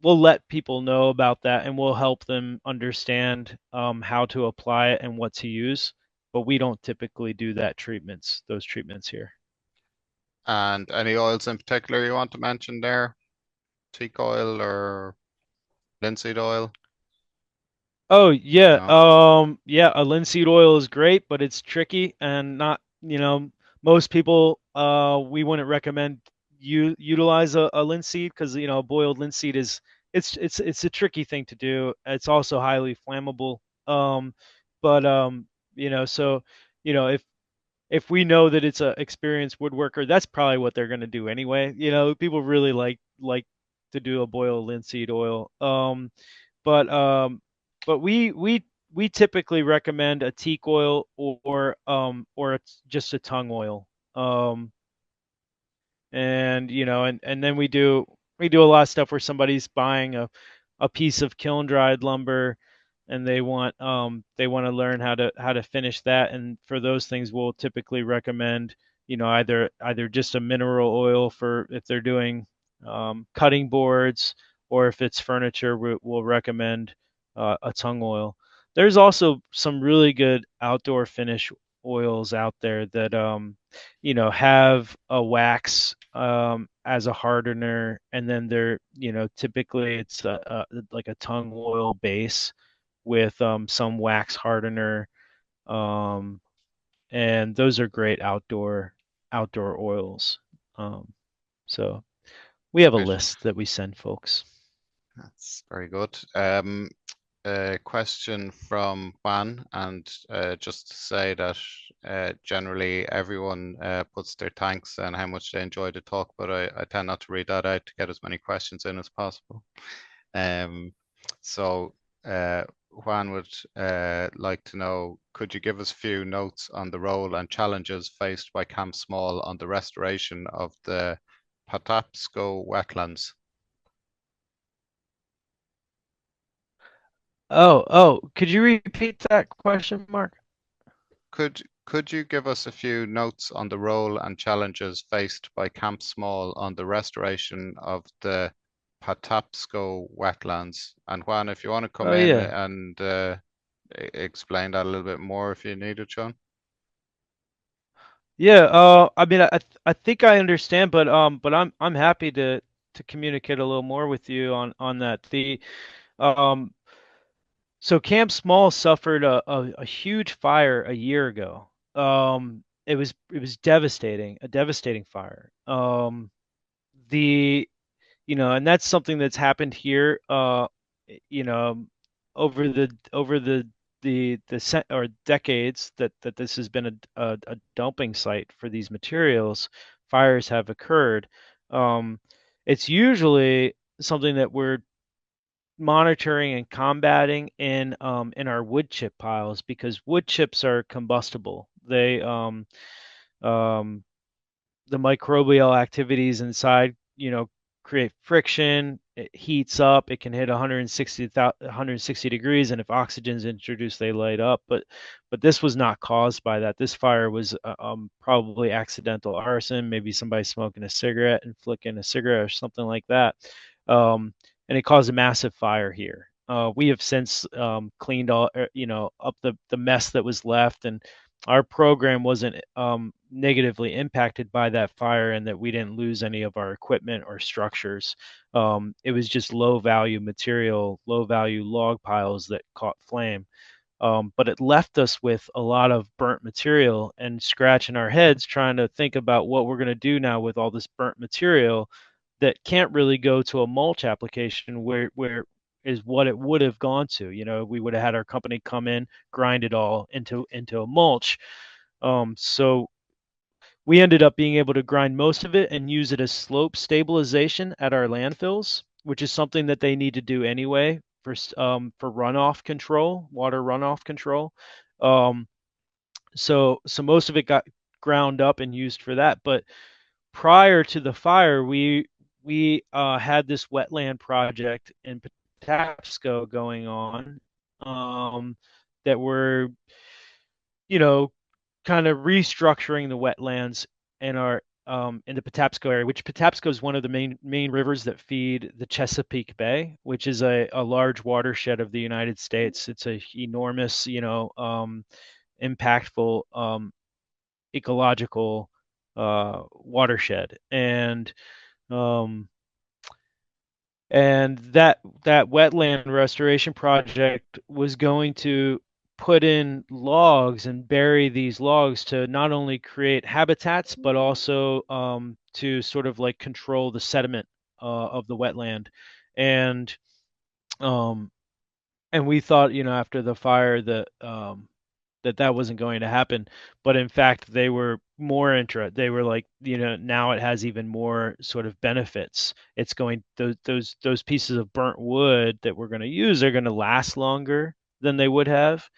we'll let people know about that, and we'll help them understand how to apply it and what to use. But we don't typically do those treatments here. And any oils in particular you want to mention there? Teak oil or linseed oil? Oh You yeah, know, yeah, a linseed oil is great, but it's tricky and not, most people we wouldn't recommend you utilize a linseed because boiled linseed is it's a tricky thing to do. It's also highly flammable. But so if we know that it's a experienced woodworker, that's probably what they're going to do anyway. People really like to do a boil of linseed oil. But but we typically recommend a teak oil or it's just a tung oil. Um, and and then we do a lot of stuff where somebody's buying a piece of kiln-dried lumber, and they want to learn how to finish that, and for those things we'll typically recommend either just a mineral oil for if they're doing cutting boards, or if it's furniture we'll recommend a tung oil. There's also some really good outdoor finish oils out there that have a wax as a hardener, and then they're typically it's like a tung oil base with some wax hardener, um, and those are great outdoor oils. Um, so we have a Great. list that we send folks. That's very good. A question from Juan, and just to say that generally everyone puts their thanks and how much they enjoy the talk, but I tend not to read that out to get as many questions in as possible. So Juan would like to know, could you give us a few notes on the role and challenges faced by Camp Small on the restoration of the Patapsco wetlands? Oh, could you repeat that question, Mark? Could you give us a few notes on the role and challenges faced by Camp Small on the restoration of the Patapsco wetlands? And Juan, if you want to come Oh in yeah. and explain that a little bit more if you need it, Sean. Yeah, I mean, I think I understand, but I'm happy to communicate a little more with you on that. Um, so Camp Small suffered a huge fire a year ago. It was devastating, a devastating fire. The and that's something that's happened here. You know, over the decades that this has been a dumping site for these materials, fires have occurred. It's usually something that we're monitoring and combating in our wood chip piles, because wood chips are combustible. They um, the microbial activities inside, create friction. It heats up. It can hit 160 degrees, and if oxygen is introduced, they light up. But this was not caused by that. This fire was probably accidental arson, maybe somebody smoking a cigarette and flicking a cigarette or something like that, and it caused a massive fire here. We have since cleaned all, up the mess that was left, and our program wasn't negatively impacted by that fire, and that we didn't lose any of our equipment or structures. It was just low value material, low value log piles that caught flame. But it left us with a lot of burnt material and scratching our heads trying to think about what we're going to do now with all this burnt material that can't really go to a mulch application, where is what it would have gone to. We would have had our company come in, grind it all into a mulch. So we ended up being able to grind most of it and use it as slope stabilization at our landfills, which is something that they need to do anyway for runoff control, water runoff control. Um, so most of it got ground up and used for that. But prior to the fire, we had this wetland project in Patapsco going on, that were, you know, kind of restructuring the wetlands in the Patapsco area, which Patapsco is one of the main rivers that feed the Chesapeake Bay, which is a large watershed of the United States. It's a enormous, impactful ecological watershed, um, and that wetland restoration project was going to put in logs and bury these logs to not only create habitats, but also to sort of like control the sediment of the wetland. And um, and we thought, after the fire, that that wasn't going to happen, but in fact they were more they were like, now it has even more sort of benefits. It's going those pieces of burnt wood that we're going to use are going to last longer than they would have,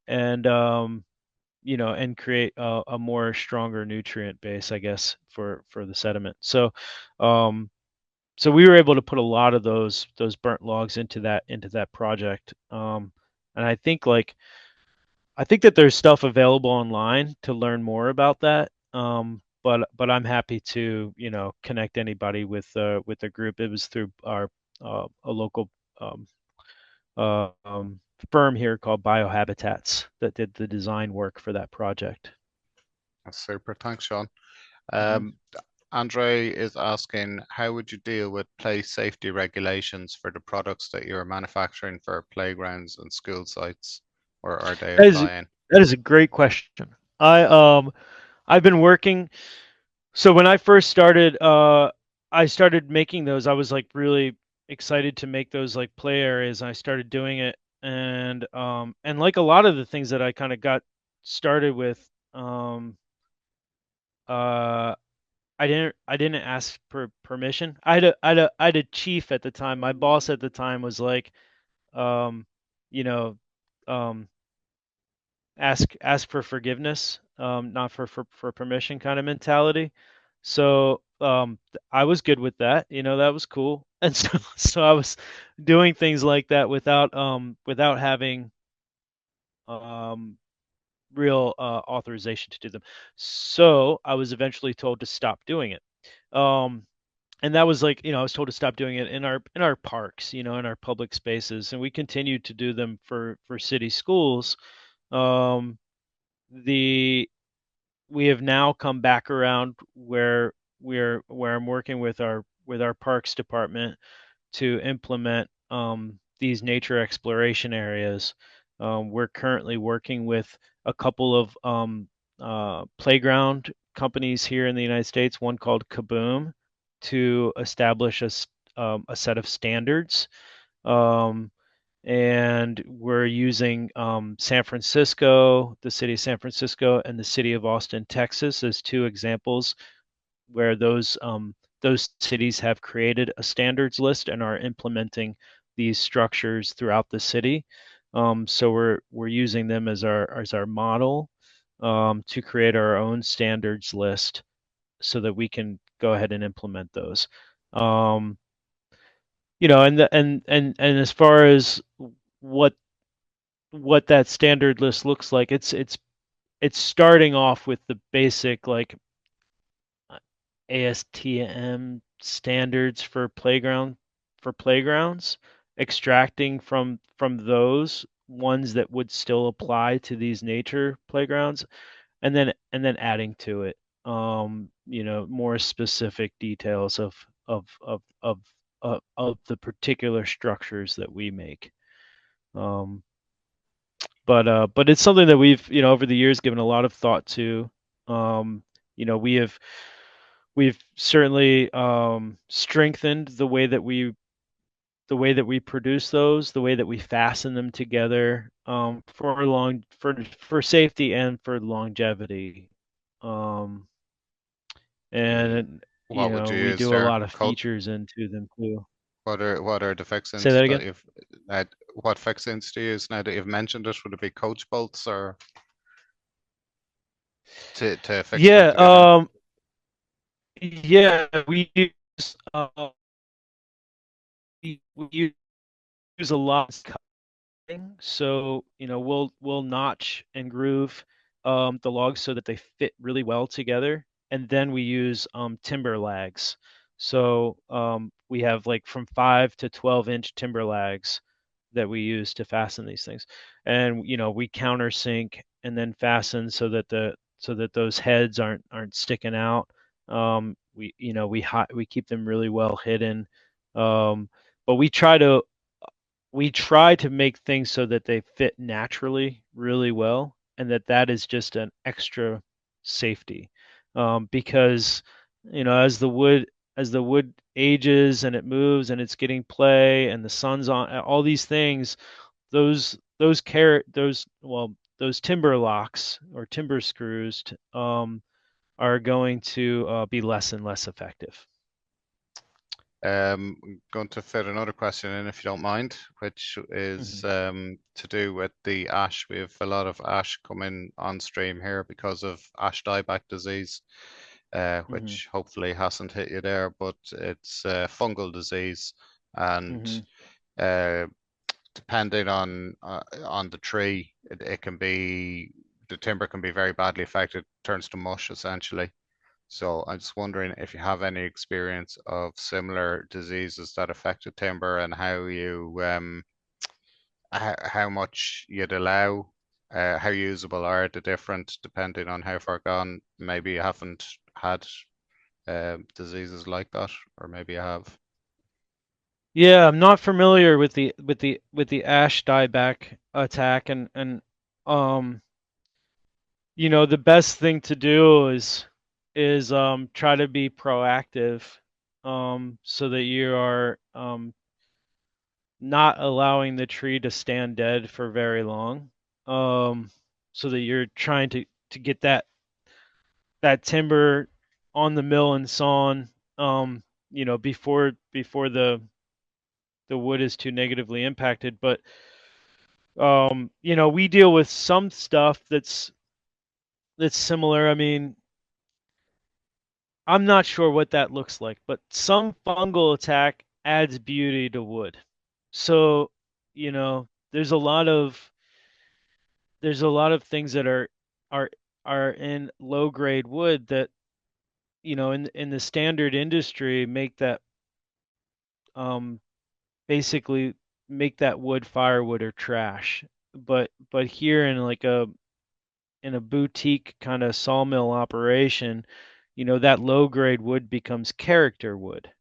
and and create a more stronger nutrient base, I guess, for the sediment. So we were able to put a lot of those burnt logs into that project. And I think that there's stuff available online to learn more about that. But I'm happy to, connect anybody with the group. It was through our a local um, uh, um, firm here called Biohabitats that did the design work for that project. That's super. Thanks, Sean. Mm-hmm. Andre is asking, how would you deal with place safety regulations for the products that you're manufacturing for playgrounds and school sites, or are they That is applying? that is a great question. I've been working. So when I first started, I started making those. I was like really excited to make those like play areas. And I started doing it, and like a lot of the things that I kind of got started with, uh, I didn't ask for permission. I had a chief at the time. My boss at the time was like, um, you know, um, ask for forgiveness, not for permission kind of mentality. So I was good with that. That was cool. And so I was doing things like that without having um real authorization to do them. So I was eventually told to stop doing it. Um and that was like, I was told to stop doing it in our parks, in our public spaces, and we continued to do them for city schools. Um the We have now come back around where I'm working with our parks department to implement these nature exploration areas. We're currently working with a couple of playground companies here in the United States, one called Kaboom, to establish a set of standards. Um, and we're using San Francisco, the city of San Francisco, and the city of Austin, Texas, as two examples where those cities have created a standards list and are implementing these structures throughout the city. So we're using them as our model to create our own standards list so that we can go ahead and implement those. Um, and as far as what what that standard list looks like, it's starting off with the basic like ASTM standards for playgrounds, extracting from those ones that would still apply to these nature playgrounds, and then adding to it more specific details of the particular structures that we make. um but it's something that we've over the years given a lot of thought to. um we've certainly strengthened the way that we produce those, the way that we fasten them together, for safety and for longevity. um and What would you we use do a there? lot of features into them too. What are the Say fixings that that again. you've what fixings do you use now that you've mentioned it? Would it be coach bolts or to fix them Yeah. together? Yeah, we use we use a lot of cutting. So we'll notch and groove the logs so that they fit really well together, and then we use timber lags. So we have like from 5 to 12 inch timber lags that we use to fasten these things, and we countersink and then fasten so that those heads aren't sticking out. We keep them really well hidden, but we try to make things so that they fit naturally really well, and that is just an extra safety. Because as the wood ages and it moves and it's getting play and the sun's on, all these things, those well, those timber locks or timber screws are going to be less and less effective. I'm going to fit another question in, if you don't mind, which is to do with the ash. We have a lot of ash coming on stream here because of ash dieback disease, which hopefully hasn't hit you there, but it's fungal disease, and depending on the tree, it can be, the timber can be very badly affected, turns to mush essentially. So I'm just wondering if you have any experience of similar diseases that affected timber, and how you how much you'd allow, how usable are the different, depending on how far gone. Maybe you haven't had diseases like that, or maybe you have. Yeah, I'm not familiar with the ash dieback attack, and um the best thing to do is try to be proactive, so that you are not allowing the tree to stand dead for very long, so that you're trying to get that timber on the mill and sawn, before the wood is too negatively impacted. But we deal with some stuff that's similar. I mean, I'm not sure what that looks like, but some fungal attack adds beauty to wood. So, there's a lot of things that are are in low grade wood that, in the standard industry, make that um basically make that wood firewood or trash. But here in like a boutique kind of sawmill operation, that low grade wood becomes character wood.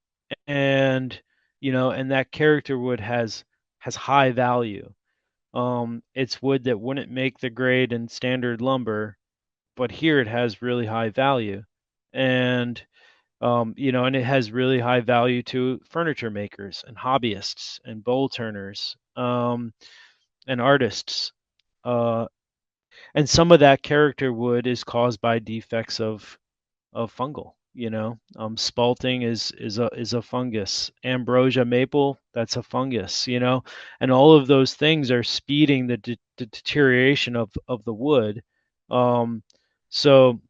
And and that character wood has high value. It's wood that wouldn't make the grade in standard lumber, but here it has really high value. And and it has really high value to furniture makers and hobbyists and bowl turners, and artists. Uh, and some of that character wood is caused by defects of fungal. Spalting is a fungus. Ambrosia maple, that's a fungus. And all of those things are speeding the deterioration of the wood. So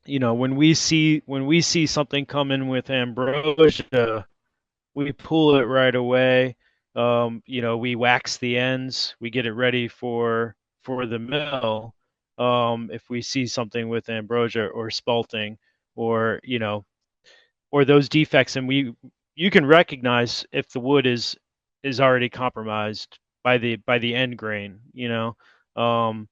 when we see something come in with ambrosia, we pull it right away. We wax the ends, we get it ready for the mill. If we see something with ambrosia or spalting, or or those defects, and you can recognize if the wood is already compromised by the end grain. And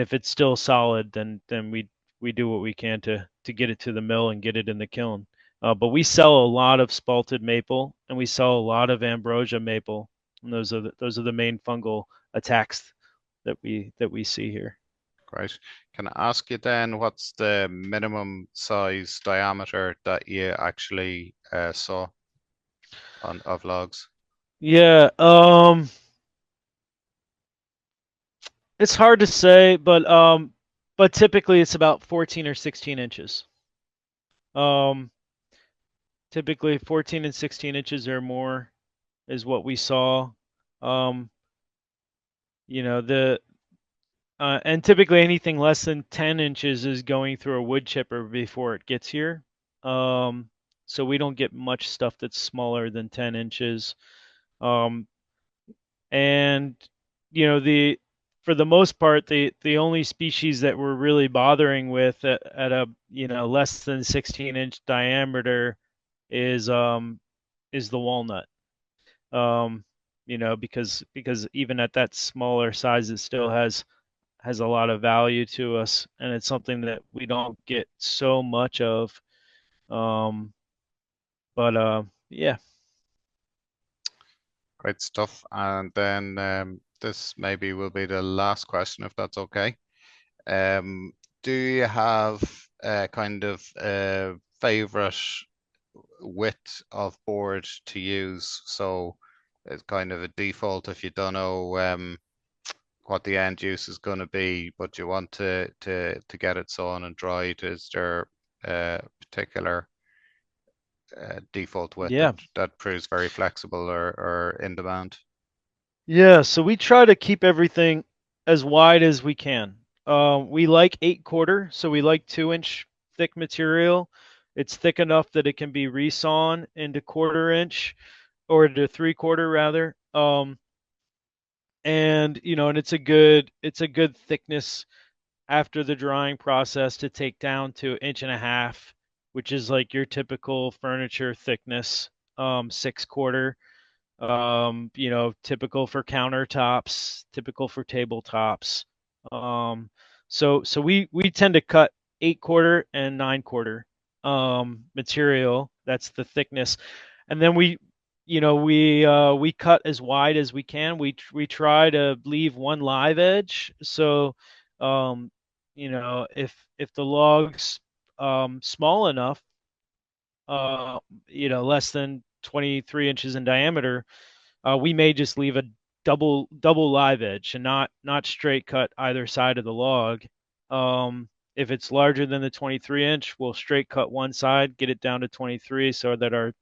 if it's still solid, then we do what we can to get it to the mill and get it in the kiln. But we sell a lot of spalted maple, and we sell a lot of ambrosia maple, and those are the main fungal attacks that we see here. Great. Can I ask you then, what's the minimum size diameter that you actually saw of logs? Yeah, it's hard to say, but typically it's about 14 or 16 inches. Um, Typically 14 and 16 inches or more is what we saw. Um, the and typically anything less than 10 inches is going through a wood chipper before it gets here. So we don't get much stuff that's smaller than 10 inches. And the for the most part, the only species that we're really bothering with at a less than 16-inch diameter is the walnut. Because even at that smaller size, it still has a lot of value to us, and it's something that we don't get so much of. But yeah. Great stuff. And then this maybe will be the last question, if that's okay. Do you have a kind of favorite width of board to use? So it's kind of a default, if you don't know what the end use is going to be, but you want to get it sawn and dried. Is there a particular default width Yeah. that proves very flexible or in demand? Yeah, so we try to keep everything as wide as we can. We like 8/4, so we like 2-inch thick material. It's thick enough that it can be resawn into 1/4 inch or to 3/4 rather. And and it's a good thickness after the drying process to take down to 1.5 inch, which is like your typical furniture thickness. 6/4. Typical for countertops, typical for tabletops. Um, so we tend to cut 8/4 and 9/4 material. That's the thickness, and then we cut as wide as we can. We try to leave one live edge. So, if the log's small enough, less than 23 inches in diameter, we may just leave a double live edge and not straight cut either side of the log. If it's larger than the 23-inch, we'll straight cut one side, get it down to 23, so that our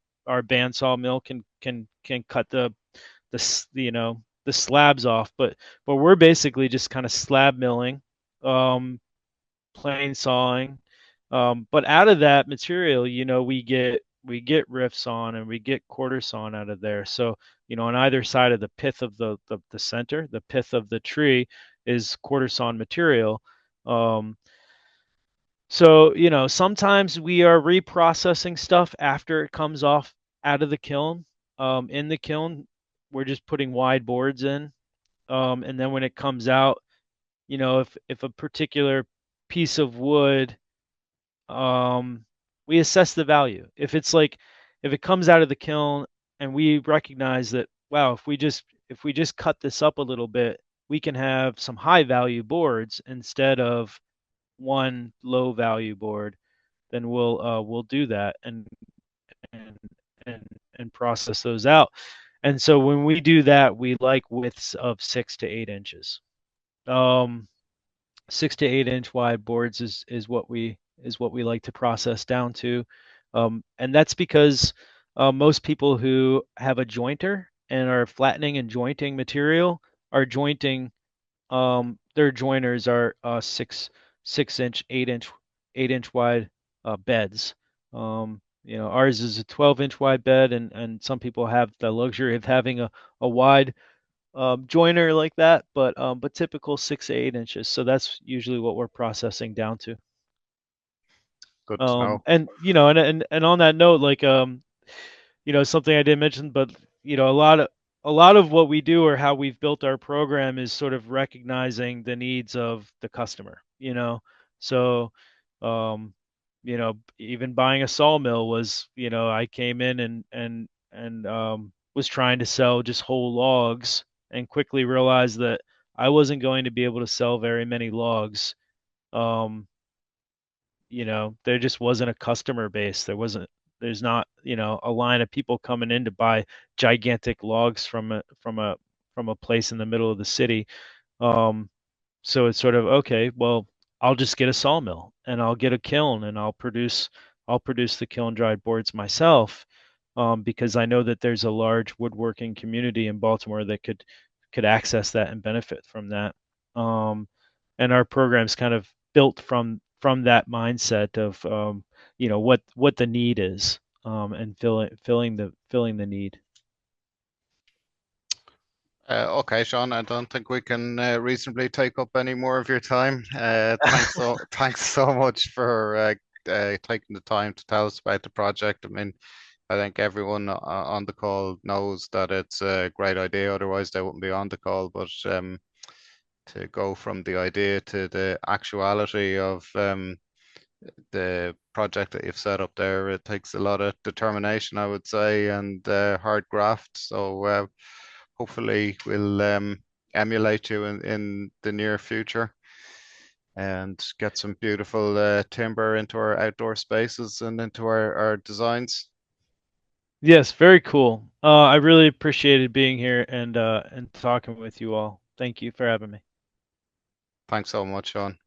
bandsaw mill can cut the slabs off. But we're basically just kind of slab milling, um, plane sawing. But out of that material, we get rift sawn and we get quarter sawn out of there. So, on either side of the pith of the center, the pith of the tree is quarter sawn material. Um, so, sometimes we are reprocessing stuff after it comes off out of the kiln. In the kiln, we're just putting wide boards in. And then when it comes out, if a particular piece of wood, um, we assess the value. If it comes out of the kiln and we recognize that, wow, if we just cut this up a little bit, we can have some high value boards instead of one low value board, then we'll do that and and and process those out. And so when we do that, we like widths of 6 to 8 inches. Um, 6 to 8 inch wide boards is what we like to process down to, and that's because most people who have a jointer and are flattening and jointing material are jointing. Their jointers are 6 inch, 8 inch wide beds. Ours is a 12-inch wide bed, and some people have the luxury of having a wide joiner like that, but typical 6 to 8 inches. So that's usually what we're processing down to. Good to know. And on that note, like something I didn't mention, but a lot of what we do or how we've built our program is sort of recognizing the needs of the customer. So even buying a sawmill was, I came in and was trying to sell just whole logs and quickly realized that I wasn't going to be able to sell very many logs. Um, there just wasn't a customer base. There's not, a line of people coming in to buy gigantic logs from a place in the middle of the city. Um, so it's sort of, okay, well, I'll just get a sawmill and I'll get a kiln and I'll produce the kiln dried boards myself, because I know that there's a large woodworking community in Baltimore that could access that and benefit from that. And our program's kind of built from that mindset of what the need is, and filling the need. Okay, Sean, I don't think we can reasonably take up any more of your time. Thanks so much for taking the time to tell us about the project. I mean, I think everyone on the call knows that it's a great idea, otherwise they wouldn't be on the call. But to go from the idea to the actuality of the project that you've set up there, it takes a lot of determination, I would say, and hard graft. So hopefully we'll emulate you in the near future and get some beautiful timber into our outdoor spaces and into our designs. Yes, very cool. I really appreciated being here and talking with you all. Thank you for having me. Thanks so much, Sean.